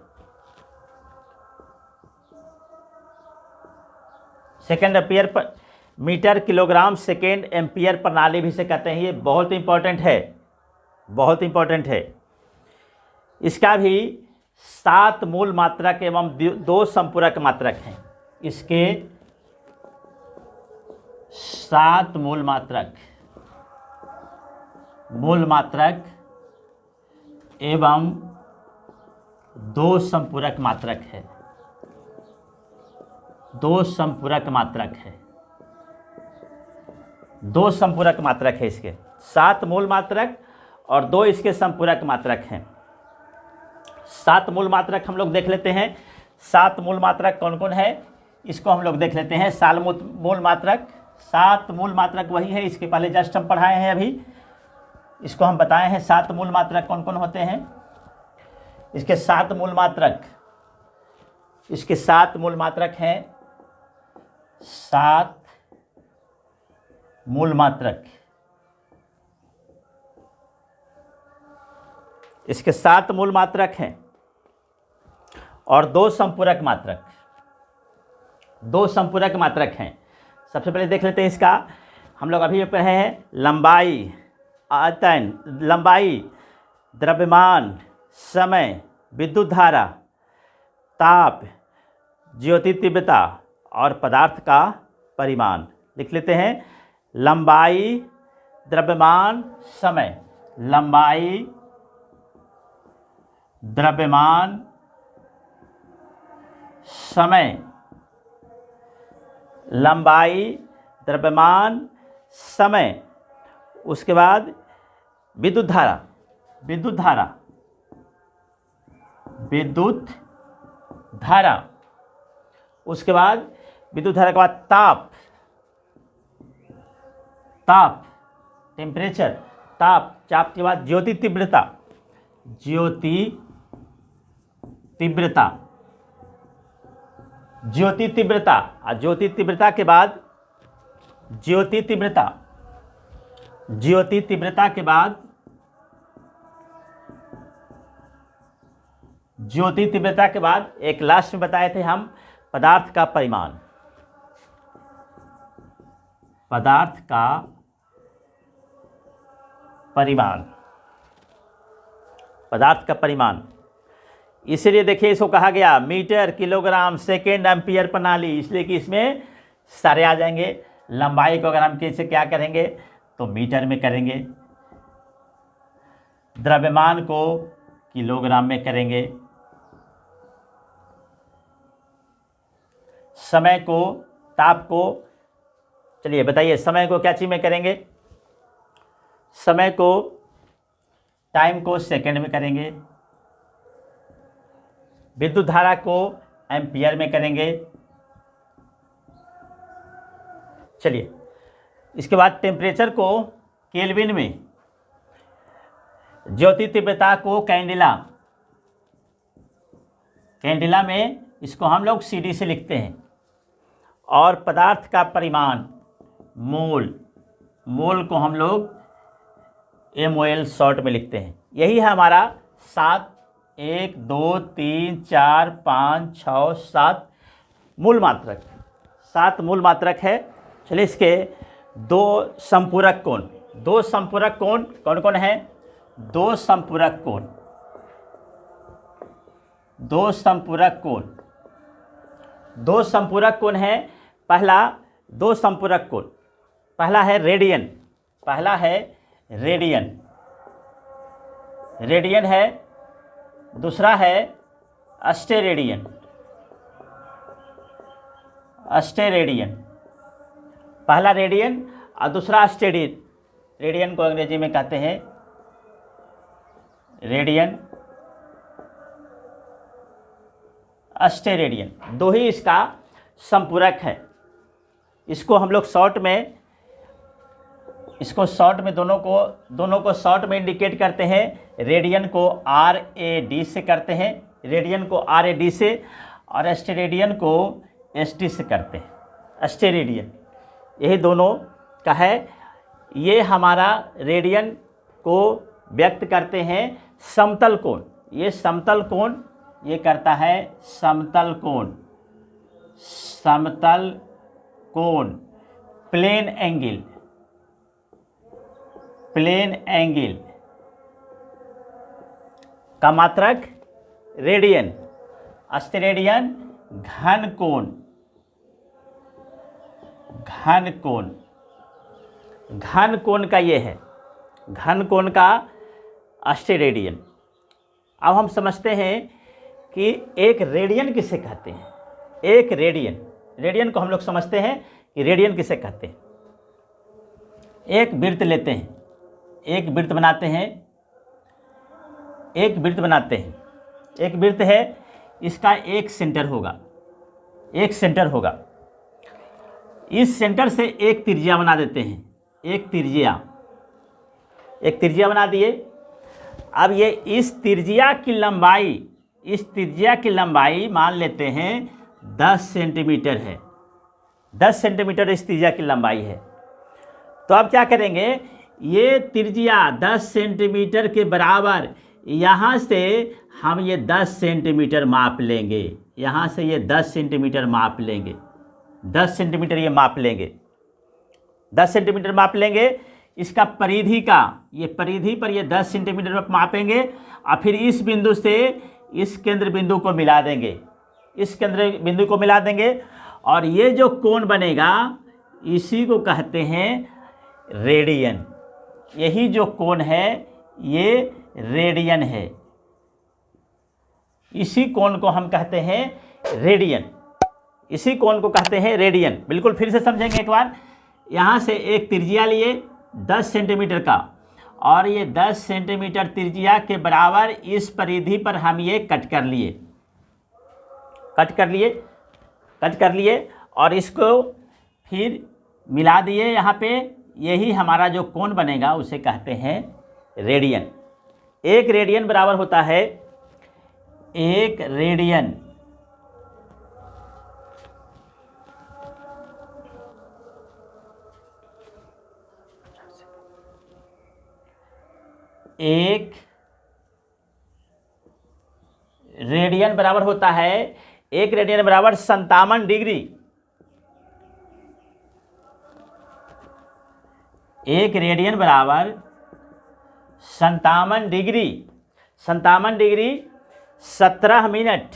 Second ampere per, metre kilogram second ampere प्रणाली भी इसे कहते हैं। ये बहुत इंपॉर्टेंट है, बहुत इंपॉर्टेंट है। इसका भी 7 मूल मात्रक एवं 2 संपूरक मात्रक हैं। इसके 7 मूल मात्रक एवं 2 संपूरक मात्रक है, 2 संपूरक मात्रक है, 2 संपूरक मात्रक है। इसके 7 मूल मात्रक और 2 इसके संपूरक मात्रक हैं। 7 मूल मात्रक हम लोग देख लेते हैं। 7 मूल मात्रक कौन कौन है, इसको हम लोग देख लेते हैं। मूल मात्रक, 7 मूल मात्रक वही है, इसके पहले जस्ट हम पढ़ाए हैं, अभी इसको हम बताए हैं। 7 मूल मात्रक कौन कौन होते हैं? इसके 7 मूल मात्रक, इसके 7 मूल मात्रक हैं। 7 मूल मात्रक, इसके 7 मूल मात्रक हैं और 2 संपूरक मात्रक, 2 संपूरक मात्रक हैं। सबसे पहले देख लेते हैं इसका, हम लोग अभी पढ़े हैं लंबाई, आयतन, लंबाई, द्रव्यमान, समय, विद्युत धारा, ताप, ज्योति तीव्रता और पदार्थ का परिमाण। लिख लेते हैं लंबाई, द्रव्यमान, समय। लंबाई, द्रव्यमान, समय। लंबाई, द्रव्यमान, समय। उसके बाद विद्युत धारा, विद्युत धारा, विद्युत धारा। उसके बाद विद्युत धारा के बाद ताप, ताप, टेम्परेचर, ताप। ताप के बाद ज्योति तीव्रता, ज्योति तीव्रता, ज्योति तीव्रता। और ज्योति तीव्रता के बाद ज्योति तीव्रता, ज्योति तीव्रता के बाद ज्योति तीव्रता के बाद एक लास्ट में बताए थे हम पदार्थ का परिमाण, पदार्थ का परिमाण, पदार्थ का परिमाण। इसीलिए देखिए इसको कहा गया मीटर, किलोग्राम, सेकेंड, एम्पियर प्रणाली, इसलिए कि इसमें सारे आ जाएंगे। लंबाई को अगर हम कैसे क्या करेंगे तो मीटर में करेंगे, द्रव्यमान को किलोग्राम में करेंगे, समय को, ताप को, चलिए बताइए समय को क्या चीज़ में करेंगे, समय को, टाइम को सेकंड में करेंगे, विद्युत धारा को एम्पियर में करेंगे। चलिए इसके बाद टेम्परेचर को केल्विन में, ज्योति तीव्रता को कैंडिला, कैंडिला में इसको हम लोग सीडी से लिखते हैं, और पदार्थ का परिमाण मोल, मोल को हम लोग MOL शॉर्ट में लिखते हैं। यही है हमारा 7, 1, 2, 3, 4, 5, 6, 7 मूल मात्रक, 7 मूल मात्रक है। चलिए इसके 2 संपूरक कोण, 2 संपूरक कोण कौन कौन है? 2 संपूरक कोण, 2 संपूरक कोण, 2 संपूरक कोण है। पहला 2 संपूरक कोण, पहला है रेडियन, पहला है रेडियन, रेडियन है। दूसरा है अस्टेरेडियन, अस्टेरेडियन। पहला रेडियन और दूसरा अस्टेरियन, रेडियन को अंग्रेजी में कहते हैं रेडियन, अस्टेरेडियन, 2 ही इसका संपूरक है। इसको हम लोग शॉर्ट में, इसको शॉर्ट में दोनों को शॉर्ट में इंडिकेट करते हैं। रेडियन को RAD से करते हैं, रेडियन को RAD से, और अस्टेरेडियन को SD से करते हैं, अस्टेरेडियन। यही दोनों का है। ये हमारा रेडियन को व्यक्त करते हैं समतल कोण, ये समतल कोण ये करता है समतल कोण, समतल कोण, प्लेन एंगल, प्लेन एंगल का मात्रक रेडियन। अस्टेरेडियन घन कोण, घन कोण, घन कोण का ये है, घन कोण का अस्टेरेडियन। अब हम समझते हैं कि एक रेडियन किसे कहते हैं। एक रेडियन, रेडियन को हम लोग समझते हैं कि रेडियन किसे कहते हैं। एक वृत्त लेते हैं, एक वृत्त बनाते हैं, एक वृत्त बनाते हैं, एक वृत्त है, इसका एक सेंटर होगा, एक सेंटर होगा। इस सेंटर से एक त्रिज्या बना देते हैं, एक त्रिज्या, एक त्रिज्या बना दिए। अब ये इस त्रिज्या की लंबाई, इस त्रिज्या की लंबाई मान लेते हैं 10 सेंटीमीटर है, 10 सेंटीमीटर इस त्रिज्या की लंबाई है। तो अब क्या करेंगे, ये त्रिज्या 10 सेंटीमीटर के बराबर यहाँ से हम ये 10 सेंटीमीटर माप लेंगे, यहाँ से ये 10 सेंटीमीटर माप लेंगे, 10 सेंटीमीटर ये माप लेंगे, 10 सेंटीमीटर माप लेंगे। इसका परिधि का, ये परिधि पर ये 10 सेंटीमीटर मापेंगे और फिर इस बिंदु से इस केंद्र बिंदु को मिला देंगे, इस केंद्र बिंदु को मिला देंगे और ये जो कोण बनेगा इसी को कहते हैं रेडियन। यही जो कोण है ये रेडियन है, इसी कोण को हम कहते हैं रेडियन, इसी कोण को कहते हैं रेडियन। बिल्कुल फिर से समझेंगे एक बार। यहाँ से एक त्रिज्या लिए 10 सेंटीमीटर का और ये 10 सेंटीमीटर त्रिज्या के बराबर इस परिधि पर हम ये कट कर लिए, कट कर लिए और इसको फिर मिला दिए यहाँ पे। यही हमारा जो कोण बनेगा उसे कहते हैं रेडियन। एक रेडियन बराबर होता है, एक रेडियन एक रेडियन बराबर होता है, एक रेडियन बराबर 57 डिग्री। एक रेडियन बराबर 57 degree, 57 degree 17 minute,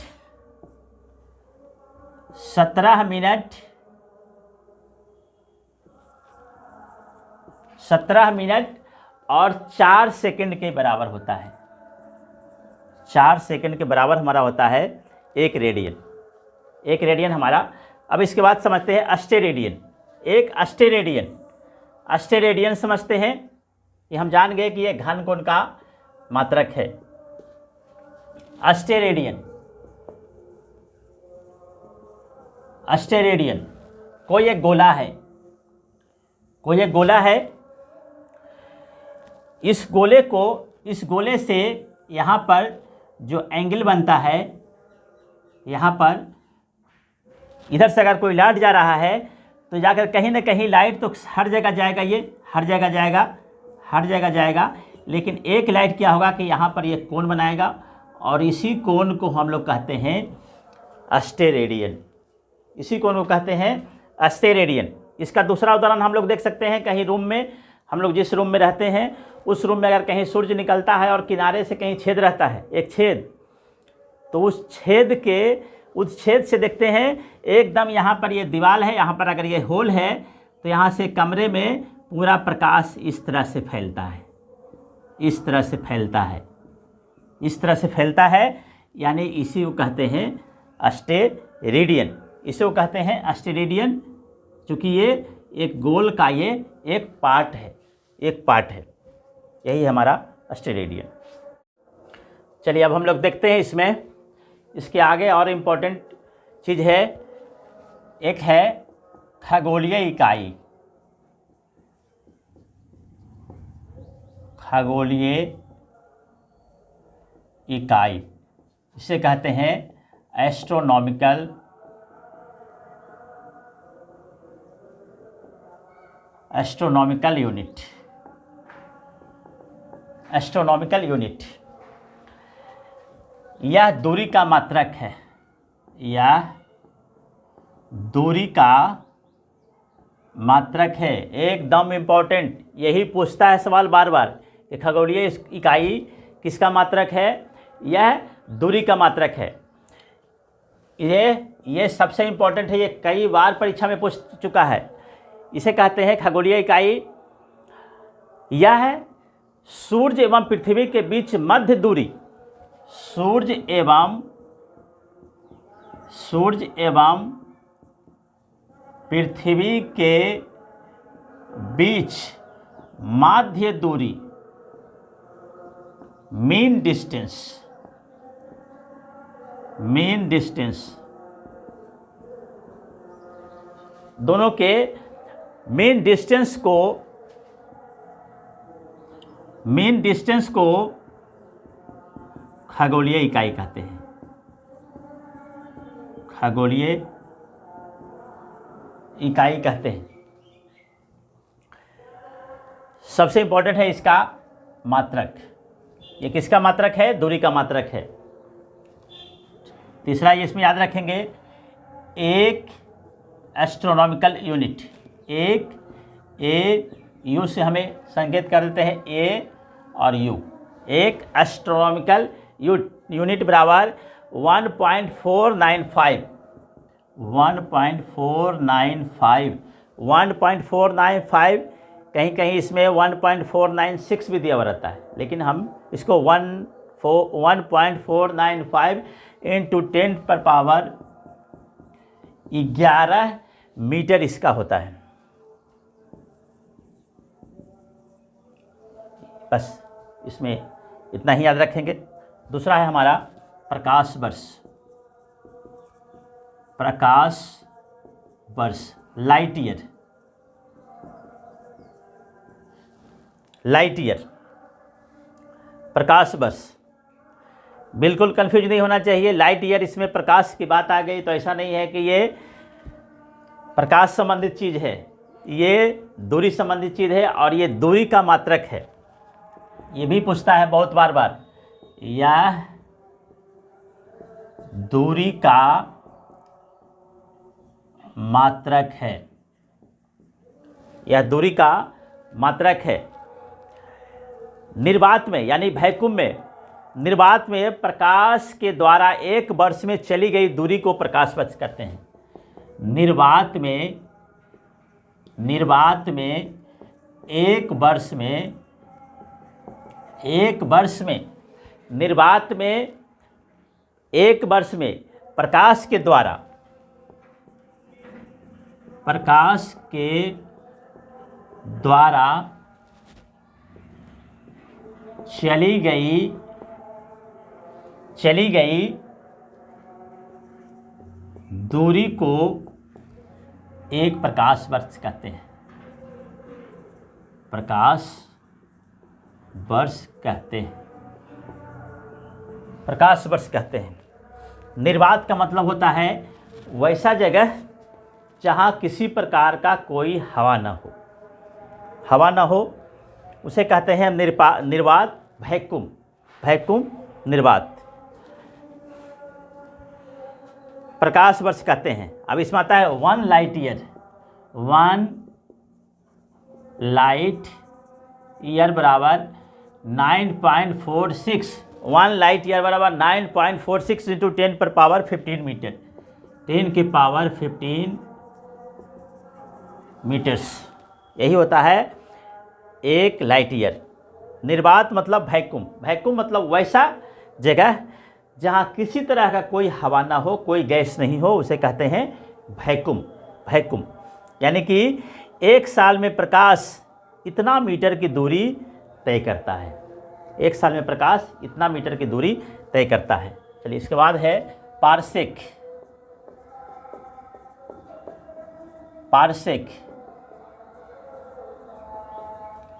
17 minute 17 minute और 4 सेकंड के बराबर होता है। 4 सेकंड के बराबर हमारा होता है एक रेडियन, एक रेडियन हमारा। अब इसके बाद समझते हैं अस्टेरेडियन। एक अस्टेरेडियन, अस्टेरेडियन समझते हैं। ये हम जान गए कि ये घन कोण का मात्रक है। अस्टेरेडियन, अस्टेरेडियन कोई एक गोला है, कोई एक गोला है। इस गोले से यहाँ पर जो एंगल बनता है, यहाँ पर इधर से अगर कोई लाइट जा रहा है तो जाकर कहीं ना कहीं लाइट तो हर जगह जाएगा, ये हर जगह जाएगा, हर जगह जाएगा। लेकिन एक लाइट क्या होगा कि यहाँ पर ये कोण बनाएगा और इसी कोण को हम लोग कहते हैं अस्टेरेडियन, इसी कोण को कहते हैं अस्टेरेडियन। इसका दूसरा उदाहरण हम लोग देख सकते हैं। कहीं रूम में, हम लोग जिस रूम में रहते हैं उस रूम में अगर कहीं सूर्य निकलता है और किनारे से कहीं छेद रहता है, एक छेद, तो उस छेद से देखते हैं एकदम यहाँ पर ये दीवार है, यहाँ पर अगर ये होल है तो यहाँ से कमरे में पूरा प्रकाश इस तरह से फैलता है, इस तरह से फैलता है, इस तरह से फैलता है। यानी इसी को कहते हैं अस्टेरेडियन, इसे को कहते हैं अस्टेरेडियन, क्योंकि ये एक गोल का ये एक पार्ट है, एक पार्ट है। यही हमारा अस्टेरेडियन। चलिए अब हम लोग देखते हैं इसमें, इसके आगे और इम्पोर्टेंट चीज़ है, एक है खगोलीय इकाई। खगोलीय इकाई इसे कहते हैं एस्ट्रोनॉमिकल यूनिट, एस्ट्रोनॉमिकल यूनिट। यह दूरी का मात्रक है, यह दूरी का मात्रक है। एकदम इम्पोर्टेंट, यही पूछता है सवाल बार बार कि खगोलीय इकाई किसका मात्रक है? यह दूरी का मात्रक है। ये सबसे इम्पोर्टेंट है, ये कई बार परीक्षा में पूछ चुका है। इसे कहते हैं खगोलीय इकाई। यह सूर्य एवं पृथ्वी के बीच मध्य दूरी, सूर्य एवं पृथ्वी के बीच माध्य दूरी, मीन डिस्टेंस, दोनों के मीन डिस्टेंस को खगोलीय इकाई कहते हैं। खगोलीय इकाई कहते हैं। सबसे इंपॉर्टेंट है इसका मात्रक, ये किसका मात्रक है? दूरी का मात्रक है। तीसरा ये इसमें याद रखेंगे, एक एस्ट्रोनॉमिकल यूनिट। एक ए यू से हमें संकेत कर देते हैं, ए और यू। एक एस्ट्रोनॉमिकल यूनिट बराबर 1.495। 1.495 कहीं कहीं इसमें 1.496 भी दिया हुआ रहता है, लेकिन हम इसको 1.495 इंटू 10⁻11 मीटर इसका होता है। बस इसमें इतना ही याद रखेंगे। दूसरा है हमारा प्रकाश वर्ष। प्रकाश वर्ष, लाइट ईयर। लाइट ईयर, प्रकाश वर्ष, बिल्कुल कंफ्यूज नहीं होना चाहिए। लाइट ईयर, इसमें प्रकाश की बात आ गई तो ऐसा नहीं है कि ये प्रकाश संबंधित चीज़ है, ये दूरी संबंधित चीज़ है और ये दूरी का मात्रक है। ये भी पूछता है बहुत बार बार, यह दूरी का मात्रक है। यह दूरी का मात्रक है। निर्वात में यानी वैक्यूम में, निर्वात में प्रकाश के द्वारा एक वर्ष में चली गई दूरी को प्रकाश वर्ष कहते हैं। निर्वात में एक वर्ष में निर्वात में एक वर्ष में प्रकाश के द्वारा चली गई दूरी को एक प्रकाश वर्ष कहते हैं। प्रकाश वर्ष कहते हैं। प्रकाश वर्ष कहते हैं। निर्वात का मतलब होता है वैसा जगह जहाँ किसी प्रकार का कोई हवा ना हो, उसे कहते हैं निर्वात, वैक्यूम निर्वात, प्रकाश वर्ष कहते हैं। अब इसमें आता है 1 लाइट ईयर। 1 लाइट ईयर बराबर 9.46। 1 लाइट ईयर बराबर 9.46 इंटू 10⁻15 मीटर। 10⁻15 मीटर्स, यही होता है एक लाइट ईयर। निर्वात मतलब वैक्यूम मतलब वैसा जगह जहाँ किसी तरह का कोई हवा ना हो, कोई गैस नहीं हो, उसे कहते हैं वैक्यूम। यानी कि एक साल में प्रकाश इतना मीटर की दूरी तय करता है। एक साल में प्रकाश इतना मीटर की दूरी तय करता है। चलिए, इसके बाद है पारसेक।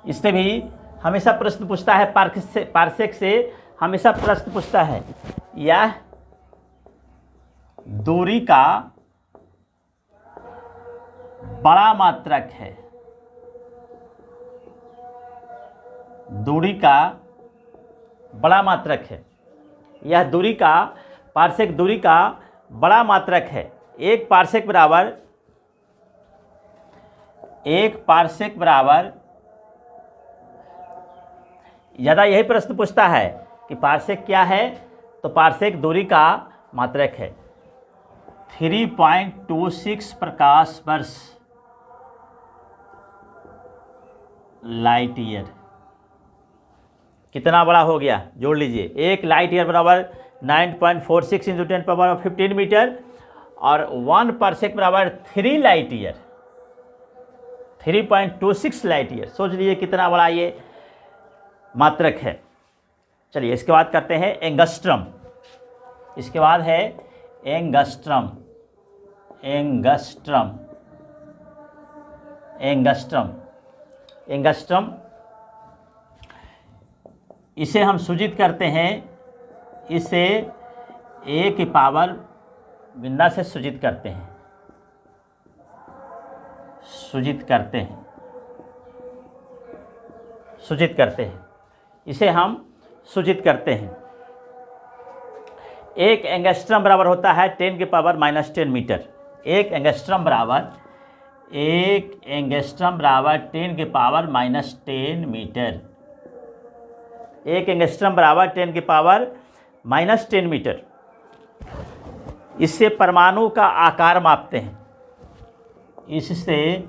इससे भी हमेशा प्रश्न पूछता है, पारसेक से हमेशा प्रश्न पूछता है, यह दूरी का बड़ा मात्रक है। दूरी का बड़ा मात्रक है। यह दूरी का, पारसेक दूरी का बड़ा मात्रक है। एक पारसेक बराबर ज़्यादा यही प्रश्न पूछता है कि पारसेक क्या है, तो पारसेक दूरी का मात्रक है। 3.26 प्रकाश वर्ष, लाइट ईयर। कितना बड़ा हो गया, जोड़ लीजिए। एक लाइट ईयर बराबर 9.46 इंटू 10⁻15 मीटर और 1 पारसेक बराबर 3 लाइट ईयर, 3.26 लाइट ईयर। सोच लीजिए कितना बड़ा ये मात्रक है। चलिए, इसके बाद करते हैं एंगस्ट्रम। इसके बाद है एंगस्ट्रम। इसे हम सूचित करते हैं, इसे ए की पावर बिंदा से सूचित करते हैं। इसे हम सूचित करते हैं। एक एंगस्ट्रम बराबर होता है 10 की पावर -10 मीटर। एक एंगस्ट्रम बराबर 10 की पावर -10 मीटर। एक एंगस्ट्रम बराबर 10 की पावर -10 मीटर। इससे परमाणु का आकार मापते हैं। इससे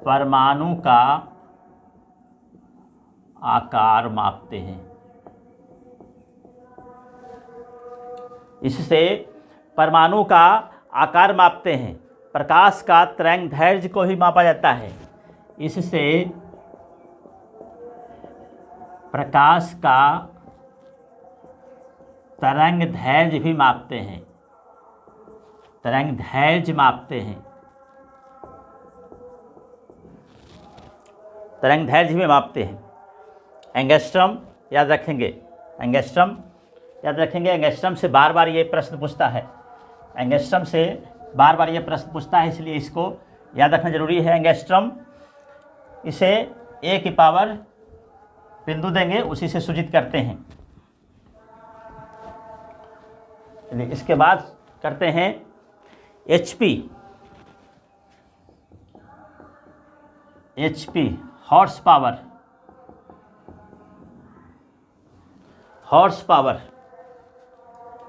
परमाणु का आकार मापते हैं। इससे परमाणु का आकार मापते हैं। प्रकाश का तरंगदैर्घ्य को ही मापा जाता है। इससे प्रकाश का तरंगदैर्घ्य भी मापते हैं। तरंगदैर्घ्य मापते हैं। तरंगदैर्घ्य भी मापते हैं। एंगस्ट्रम याद रखेंगे। एंगस्ट्रम याद रखेंगे। एंगस्ट्रम से बार बार ये प्रश्न पूछता है। एंगस्ट्रम से बार बार ये प्रश्न पूछता है, इसलिए इसको याद रखना जरूरी है। एंगस्ट्रम, इसे ए की पावर बिंदु देंगे, उसी से सूचित करते हैं। चलिए इसके बाद करते हैं HP. HP horse power. Horse power.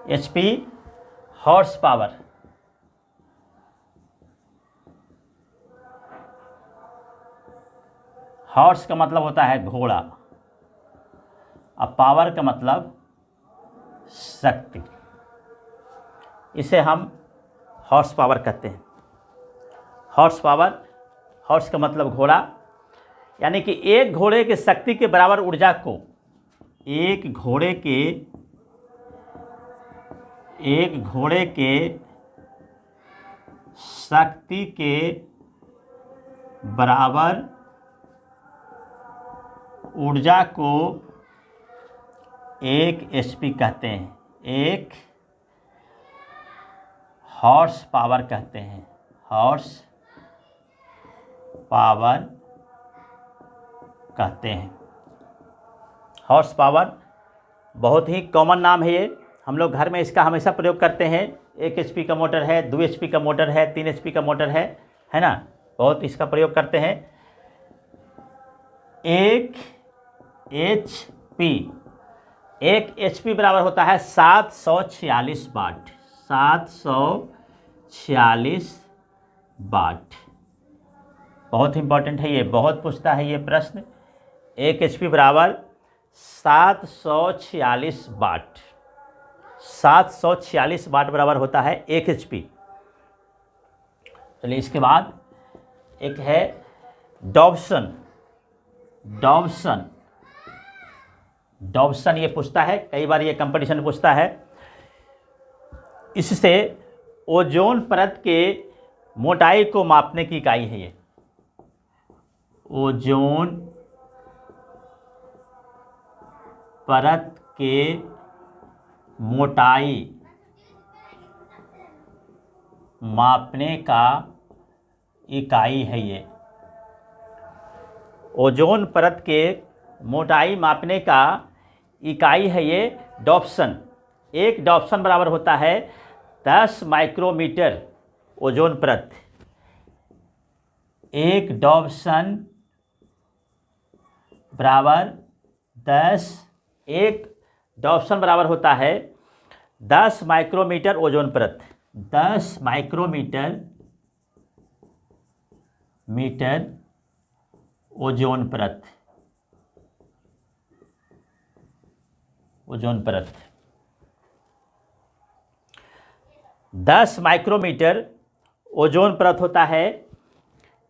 HP horse power. Horse का मतलब होता है घोड़ा, अब पावर का मतलब शक्ति। इसे हम हॉर्स पावर कहते हैं। हॉर्स पावर, हॉर्स का मतलब घोड़ा, यानी कि एक घोड़े की शक्ति के बराबर ऊर्जा को एक घोड़े के शक्ति के बराबर ऊर्जा को एक एचपी कहते हैं। एक हॉर्स पावर कहते हैं। हॉर्स पावर कहते हैं। हॉर्स पावर बहुत ही कॉमन नाम है ये, हम लोग घर में इसका हमेशा प्रयोग करते हैं। 1 एचपी का मोटर है, 2 एचपी का मोटर है, 3 एचपी का मोटर है ना, बहुत इसका प्रयोग करते हैं। 1 एचपी बराबर होता है 746 वाट। 746 वाट बहुत इंपॉर्टेंट है ये, बहुत पूछता है ये प्रश्न। 1 एचपी बराबर 746 वाट। 746 वाट बराबर होता है 1 एचपी। चलिए इसके बाद एक है डॉब्सन। डॉब्सन, डॉब्सन ये पूछता है, कई बार ये कंपटीशन में पूछता है। इससे ओजोन परत के मोटाई को मापने की इकाई है ये। ओजोन परत के मोटाई मापने का इकाई है ये। ओजोन परत के मोटाई मापने का इकाई है ये डॉप्सन। एक डॉप्सन बराबर होता है 10 माइक्रोमीटर ओजोन परत। एक डॉप्सन बराबर 10, एक डॉप्सन बराबर होता है 10 माइक्रोमीटर ओजोन परत। 10 माइक्रोमीटर ओजोन परत। ओजोन परत 10 माइक्रोमीटर ओजोन परत होता है,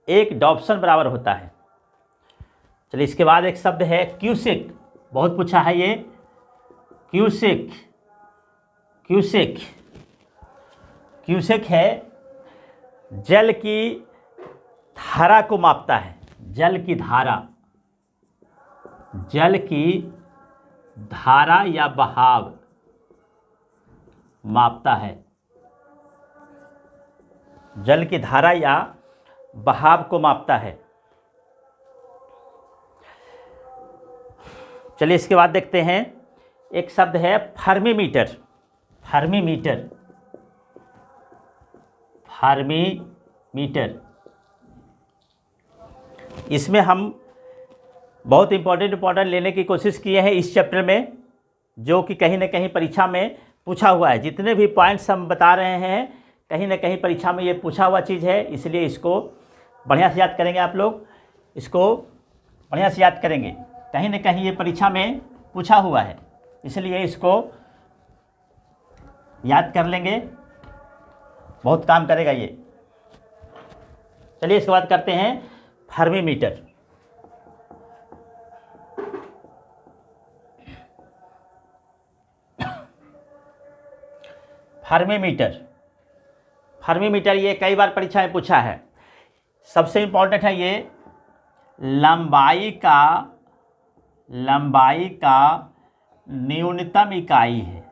एक डॉप्सन बराबर होता है। चलिए इसके बाद एक शब्द है क्यूसेक, बहुत पूछा है ये। क्यूसेक, क्यूसेक, क्यूसेक है जल की धारा को मापता है। जल की धारा, जल की धारा या बहाव मापता है। जल की धारा या बहाव को मापता है। चलिए इसके बाद देखते हैं, एक शब्द है फर्मीमीटर। फर्मीमीटर, फर्मीमीटर, इसमें हम बहुत इंपॉर्टेंट लेने की कोशिश किए हैं इस चैप्टर में, जो कि कहीं ना कहीं परीक्षा में पूछा हुआ है। जितने भी पॉइंट्स हम बता रहे हैं कहीं ना कहीं परीक्षा में ये पूछा हुआ चीज़ है, इसलिए इसको बढ़िया से याद करेंगे आप लोग, इसको बढ़िया से याद करेंगे। कहीं ना कहीं ये परीक्षा में पूछा हुआ है, इसलिए इसको याद कर लेंगे, बहुत काम करेगा ये। चलिए इसके बाद करते हैं फर्मीमीटर। फर्मीमीटर, फर्मीमीटर ये कई बार परीक्षा में पूछा है। सबसे इम्पोर्टेंट है ये, लंबाई का न्यूनतम इकाई है।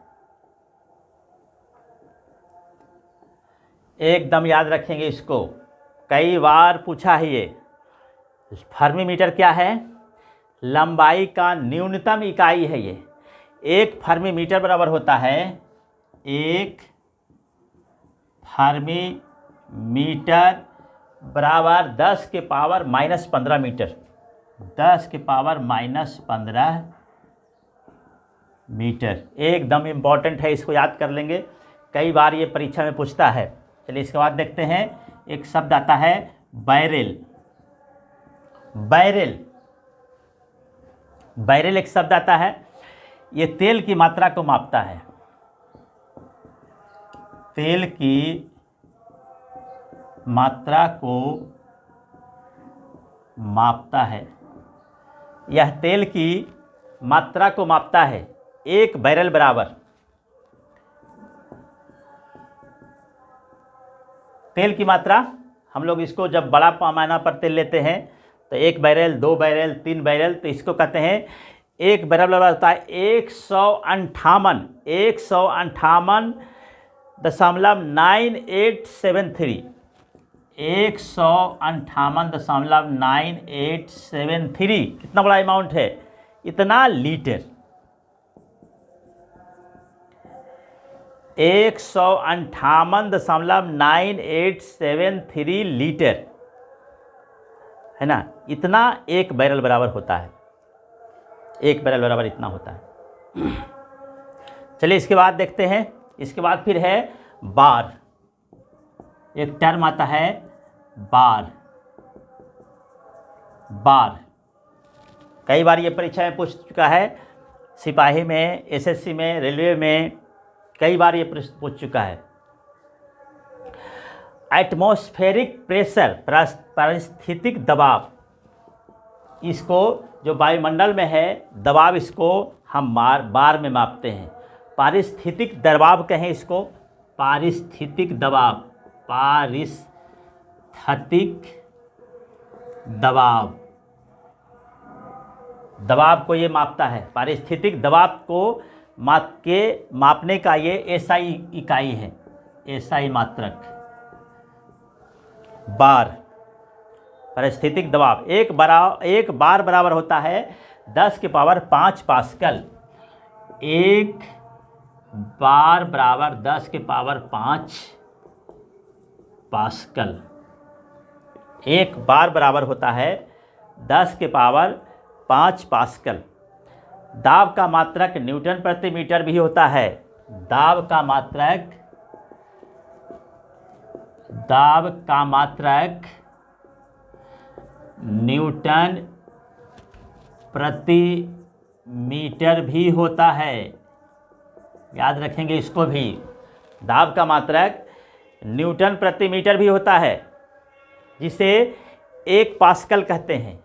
एकदम याद रखेंगे इसको, कई बार पूछा है ये। फर्मीमीटर क्या है? लंबाई का न्यूनतम इकाई है ये। एक फर्मीमीटर बराबर होता है, एक फर्मीमीटर बराबर 10 के पावर -15 मीटर। 10 के पावर -15 मीटर, एकदम इम्पॉर्टेंट है, इसको याद कर लेंगे, कई बार ये परीक्षा में पूछता है। चलिए इसके बाद देखते हैं, एक शब्द आता है बैरेल। बैरेल, बैरेल एक शब्द आता है, ये तेल की मात्रा को मापता है। तेल की मात्रा को मापता है, यह तेल की मात्रा को मापता है। एक बैरल बराबर, तेल की मात्रा, हम लोग इसको जब बड़ा पैमाना पर तेल लेते हैं तो 1 बैरल, 2 बैरल, 3 बैरल, तो इसको कहते हैं एक बैरल बराबर होता है 158.9873। 158.9873, कितना बड़ा अमाउंट है, इतना लीटर। 158.9873 लीटर है ना, इतना एक बैरल बराबर होता है। एक बैरल बराबर इतना होता है। चलिए इसके बाद देखते हैं, इसके बाद फिर है बार। एक टर्म आता है बार। बार कई बार ये परीक्षा में पूछ चुका है, सिपाही में, एसएससी में, रेलवे में, कई बार ये पूछ चुका है। एटमॉस्फेरिक प्रेशर, पारिस्थितिक दबाव, इसको जो वायुमंडल में है दबाव, इसको हम बार में मापते हैं। पारिस्थितिक दबाव कहें इसको, पारिस्थितिक दबाव, पारिस्थितिक दबाव, दबाव को ये मापता है। पारिस्थितिक दबाव को मापने का ये एसआई इकाई है, एसआई मात्रक। बार, पारिस्थितिक दबाव, एक बार बराबर होता है 10 के पावर 5 पास्कल। एक बार बराबर 10 के पावर 5 पास्कल। एक बार बराबर होता है 10 के पावर 5 पास्कल। दाब का मात्रक न्यूटन प्रति मीटर भी होता है। दाब का मात्रक न्यूटन प्रति मीटर भी होता है, याद रखेंगे इसको भी। दाब का मात्रक न्यूटन प्रति मीटर भी होता है, जिसे 1 पास्कल कहते हैं,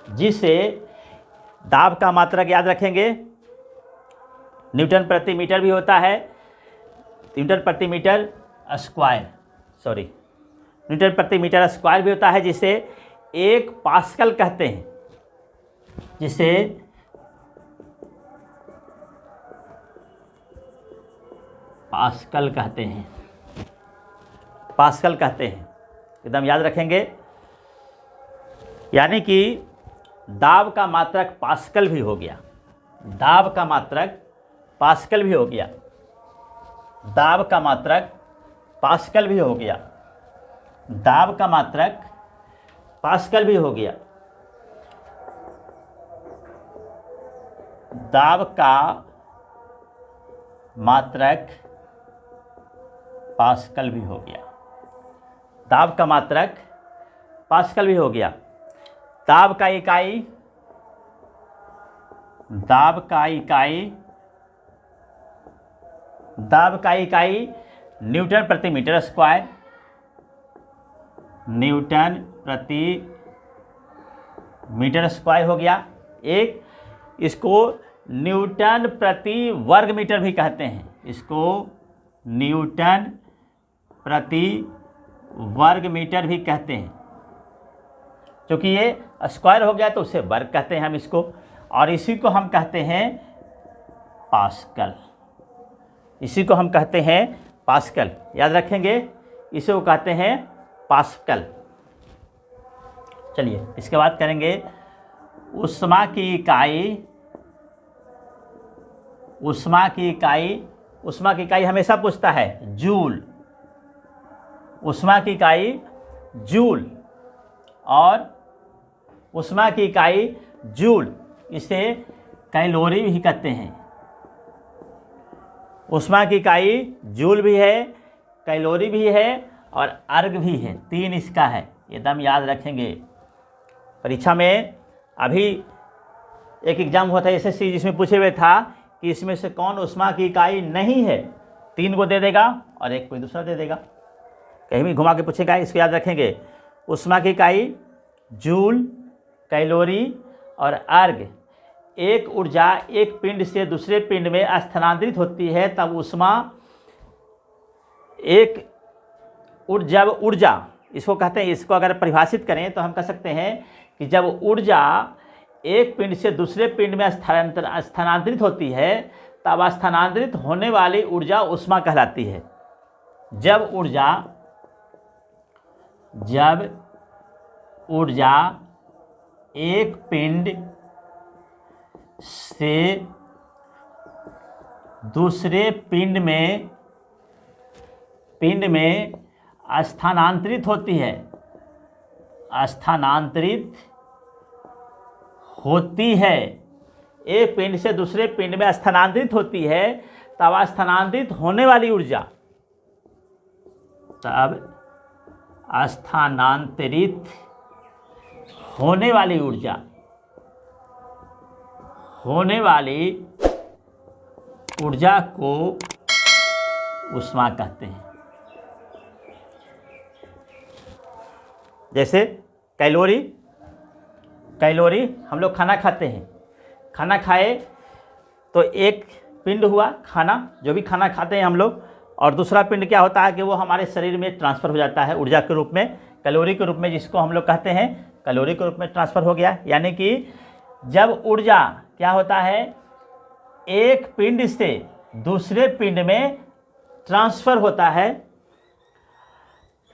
जिसे दाब का मात्रक याद रखेंगे, न्यूटन प्रति मीटर भी होता है, न्यूटन प्रति मीटर स्क्वायर भी होता है, जिसे 1 पास्कल कहते हैं, जिसे पास्कल कहते हैं। एकदम याद रखेंगे। यानी कि दाब का मात्रक पास्कल भी हो गया, दाब का मात्रक पास्कल भी हो गया, दाब का मात्रक पास्कल भी हो गया, दाब का मात्रक पास्कल भी हो गया, दाब का मात्रक पास्कल भी हो गया, दाब का मात्रक पास्कल भी हो गया। दाब का इकाई, दाब का इकाई, दाब का इकाई न्यूटन प्रति मीटर स्क्वायर, न्यूटन प्रति मीटर स्क्वायर हो गया एक। इसको न्यूटन प्रति वर्ग मीटर भी कहते हैं, इसको न्यूटन प्रति वर्ग मीटर भी कहते हैं। क्योंकि ये स्क्वायर हो गया तो उसे वर्ग कहते हैं हम इसको, और इसी को हम कहते हैं पास्कल, इसी को हम कहते हैं पास्कल। याद रखेंगे, इसे वो कहते हैं पास्कल। चलिए इसके बाद करेंगे ऊष्मा की इकाई, ऊष्मा की इकाई, ऊष्मा की इकाई हमेशा पूछता है जूल, ऊष्मा की इकाई जूल, और ऊष्मा की इकाई जूल, इसे कैलोरी भी कहते हैं। ऊष्मा की इकाई जूल भी है, कैलोरी भी है और अर्ग भी है, तीन इसका है, एकदम याद रखेंगे। परीक्षा में अभी एक एग्जाम हुआ था एसएससी, जिसमें पूछे हुए था कि इसमें से कौन ऊष्मा की इकाई नहीं है, तीन को दे देगा और एक कोई दूसरा दे देगा, कहीं भी घुमा के पूछेगा, इसको याद रखेंगे। ऊष्मा की इकाई जूल, कैलोरी और अर्ग। एक ऊर्जा एक पिंड से दूसरे पिंड में स्थानांतरित होती है तब ऊष्मा एक जब ऊर्जा, इसको कहते हैं, इसको अगर परिभाषित करें तो हम कह सकते हैं कि जब ऊर्जा एक पिंड से दूसरे पिंड में स्थानांतरित होती है तब स्थानांतरित होने वाली ऊर्जा ऊष्मा कहलाती है। जब ऊर्जा एक पिंड से दूसरे पिंड में स्थानांतरित होती है, स्थानांतरित होती है, एक पिंड से दूसरे पिंड में स्थानांतरित होती है तब स्थानांतरित होने वाली ऊर्जा, तब स्थानांतरित होने वाली ऊर्जा, होने वाली ऊर्जा को ऊष्मा कहते हैं। जैसे कैलोरी, कैलोरी हम लोग खाना खाते हैं, खाना खाए तो एक पिंड हुआ खाना, जो भी खाना खाते हैं हम लोग, और दूसरा पिंड क्या होता है कि वो हमारे शरीर में ट्रांसफ़र हो जाता है ऊर्जा के रूप में, कैलोरी के रूप में, जिसको हम लोग कहते हैं कैलोरी के रूप में ट्रांसफ़र हो गया। यानी कि जब ऊर्जा क्या होता है, एक पिंड से दूसरे पिंड में ट्रांसफ़र होता है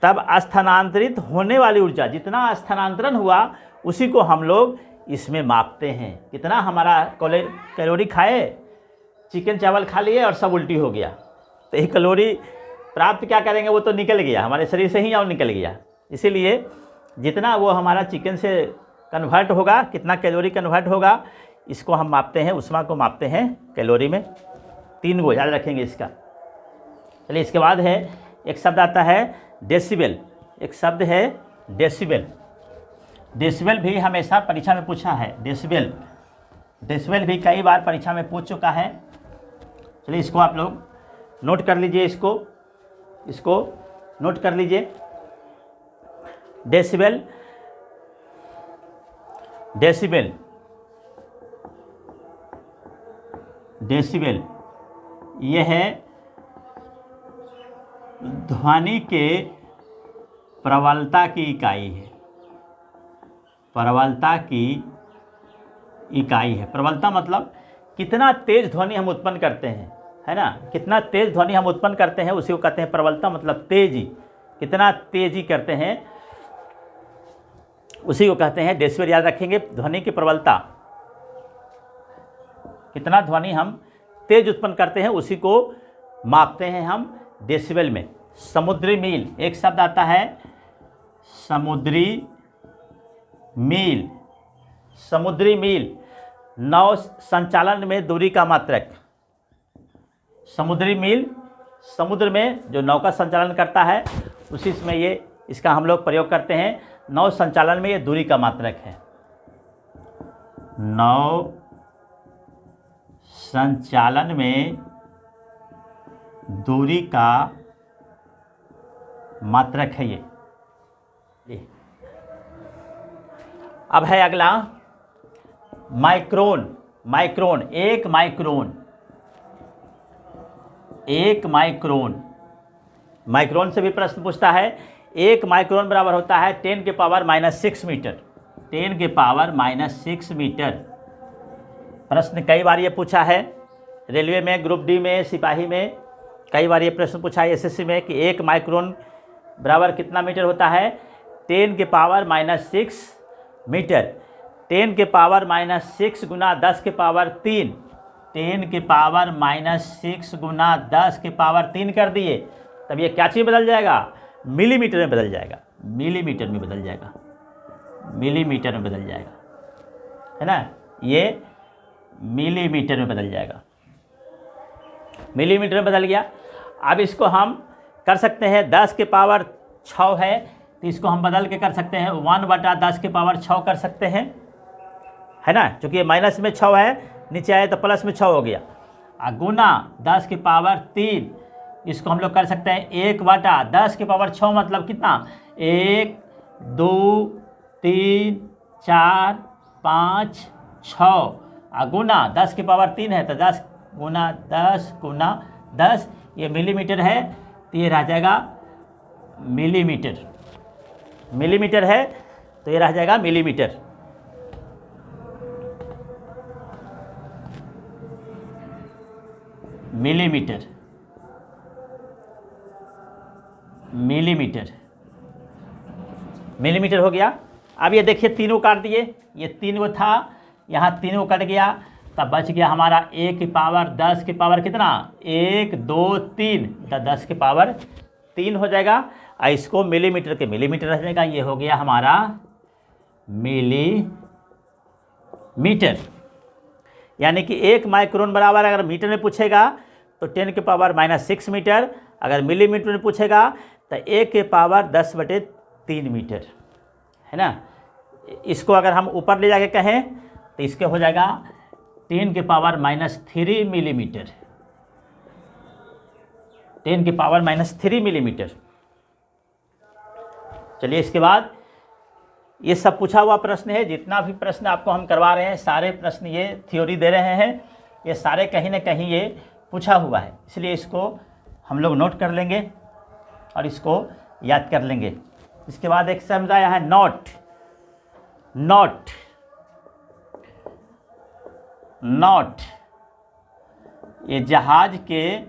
तब स्थानांतरित होने वाली ऊर्जा, जितना स्थानांतरण हुआ उसी को हम लोग इसमें मापते हैं। कितना हमारा कैलोरी खाए, चिकन चावल खा लिए और सब उल्टी हो गया, तो ये कैलोरी प्राप्त क्या करेंगे, वो तो निकल गया हमारे शरीर से ही, और निकल गया। इसीलिए जितना वो हमारा चिकन से कन्वर्ट होगा, कितना कैलोरी कन्वर्ट होगा, इसको हम मापते हैं, ऊष्मा को मापते हैं कैलोरी में। तीन को याद रखेंगे इसका। चलिए इसके बाद है एक शब्द आता है डेसिबल, एक शब्द है डेसिबल। डेसिबल भी हमेशा परीक्षा में पूछा है, डेसिबल, डेसिबल भी कई बार परीक्षा में पूछ चुका है। चलिए इसको आप लोग नोट कर लीजिए, इसको नोट कर लीजिए। डेसिबल, डेसिबल, डेसिबल यह है ध्वनि के प्रबलता की इकाई है, प्रबलता की इकाई है। प्रबलता मतलब कितना तेज ध्वनि हम उत्पन्न करते हैं, है ना, कितना तेज ध्वनि हम उत्पन्न करते हैं, उसी को कहते हैं प्रबलता, मतलब तेजी, कितना तेजी करते हैं उसी को कहते हैं डेसिबल। याद रखेंगे ध्वनि की प्रबलता, कितना ध्वनि हम तेज उत्पन्न करते हैं उसी को मापते हैं हम डेसिबल में। समुद्री मील, एक शब्द आता है समुद्री मील। समुद्री मील नौ संचालन में दूरी का मात्रक। समुद्री मील समुद्र में जो नौका संचालन करता है उसी में ये इसका हम लोग प्रयोग करते हैं। नौ संचालन में ये दूरी का मात्रक है। नौ संचालन में दूरी का मात्रक है ये। अब है अगला माइक्रोन। माइक्रोन, एक माइक्रोन, एक माइक्रोन। माइक्रोन से भी प्रश्न पूछता है। एक माइक्रोन बराबर होता है 10 के पावर -6 मीटर। 10 के पावर -6 मीटर। प्रश्न कई बार ये पूछा है रेलवे में, ग्रुप डी में, सिपाही में कई बार ये प्रश्न पूछा है एसएससी में कि एक माइक्रोन बराबर कितना मीटर होता है? 10 के पावर -6 मीटर। 10 के पावर -6 गुना 10 के पावर 3। 10 के पावर -6 गुना 10 के पावर 3 कर दिए, तब ये क्या चीज़ बदल जाएगा? मिलीमीटर में बदल जाएगा। मिलीमीटर में बदल जाएगा। मिलीमीटर में बदल जाएगा, है ना? ये मिलीमीटर में बदल जाएगा। मिलीमीटर में बदल गया। अब इसको हम कर सकते हैं 10 के पावर 6 है तो इसको हम बदल के कर सकते हैं 1/10 के पावर 6 कर सकते हैं, है ना? क्योंकि ये माइनस में 6 है, नीचे आए तो प्लस में 6 हो गया। गुना 10 के पावर 3 इसको हम लोग कर सकते हैं 1/10 के पावर 6 मतलब कितना? 1 2 3 4 5 6 गुना 10 के पावर 3 है तो 10 गुना 10 ये मिलीमीटर है तो ये रह जाएगा मिलीमीटर। मिलीमीटर है तो ये रह जाएगा मिलीमीटर। मिलीमीटर, मिलीमीटर, मिलीमीटर हो गया। अब ये देखिए तीनों काट दिए, ये 3 वो था, यहाँ 3 कट गया, तब बच गया हमारा 1 की पावर 10 की पावर कितना? 1 2 3 तो 10 की पावर 3 हो जाएगा। और इसको मिलीमीटर के मिलीमीटर रह जाएगा। ये हो गया हमारा मिलीमीटर। यानी कि 1 माइक्रोन बराबर अगर मीटर में पूछेगा तो 10 के पावर -6 मीटर, अगर मिलीमीटर में पूछेगा तो 1 के पावर 10/3 मीटर, है ना? इसको अगर हम ऊपर ले जाके कहें तो इसके हो जाएगा 10 के पावर -3 मिलीमीटर। 10 के पावर -3 मिलीमीटर। चलिए इसके बाद ये सब पूछा हुआ प्रश्न है। जितना भी प्रश्न आपको हम करवा रहे हैं सारे प्रश्न ये थ्योरी दे रहे हैं, ये सारे कहीं ना कहीं ये पूछा हुआ है, इसलिए इसको हम लोग नोट कर लेंगे और इसको याद कर लेंगे। इसके बाद एक शब्द आया है नॉट। नॉट, नॉट ये जहाज के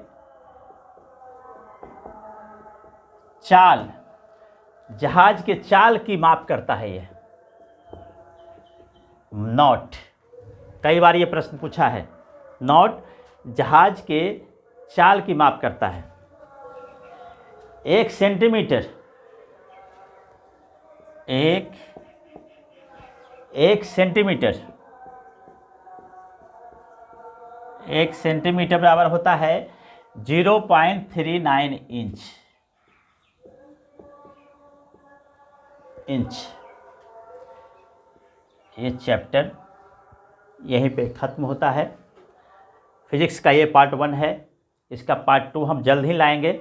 चाल, जहाज के चाल की माप करता है ये नॉट। कई बार ये प्रश्न पूछा है। नॉट जहाज के चाल की माप करता है। 1 सेंटीमीटर, 1 सेंटीमीटर, 1 सेंटीमीटर बराबर होता है 0.39 इंच। ये चैप्टर यहीं पे ख़त्म होता है। फिजिक्स का ये पार्ट 1 है। इसका पार्ट 2 हम जल्द ही लाएंगे,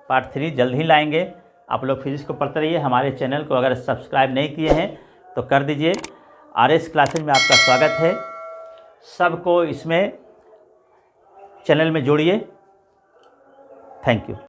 पार्ट 3 जल्द ही लाएंगे। आप लोग फिजिक्स को पढ़ते रहिए। हमारे चैनल को अगर सब्सक्राइब नहीं किए हैं तो कर दीजिए। RS क्लासेज में आपका स्वागत है। सबको इसमें चैनल में जोड़िए। Thank you.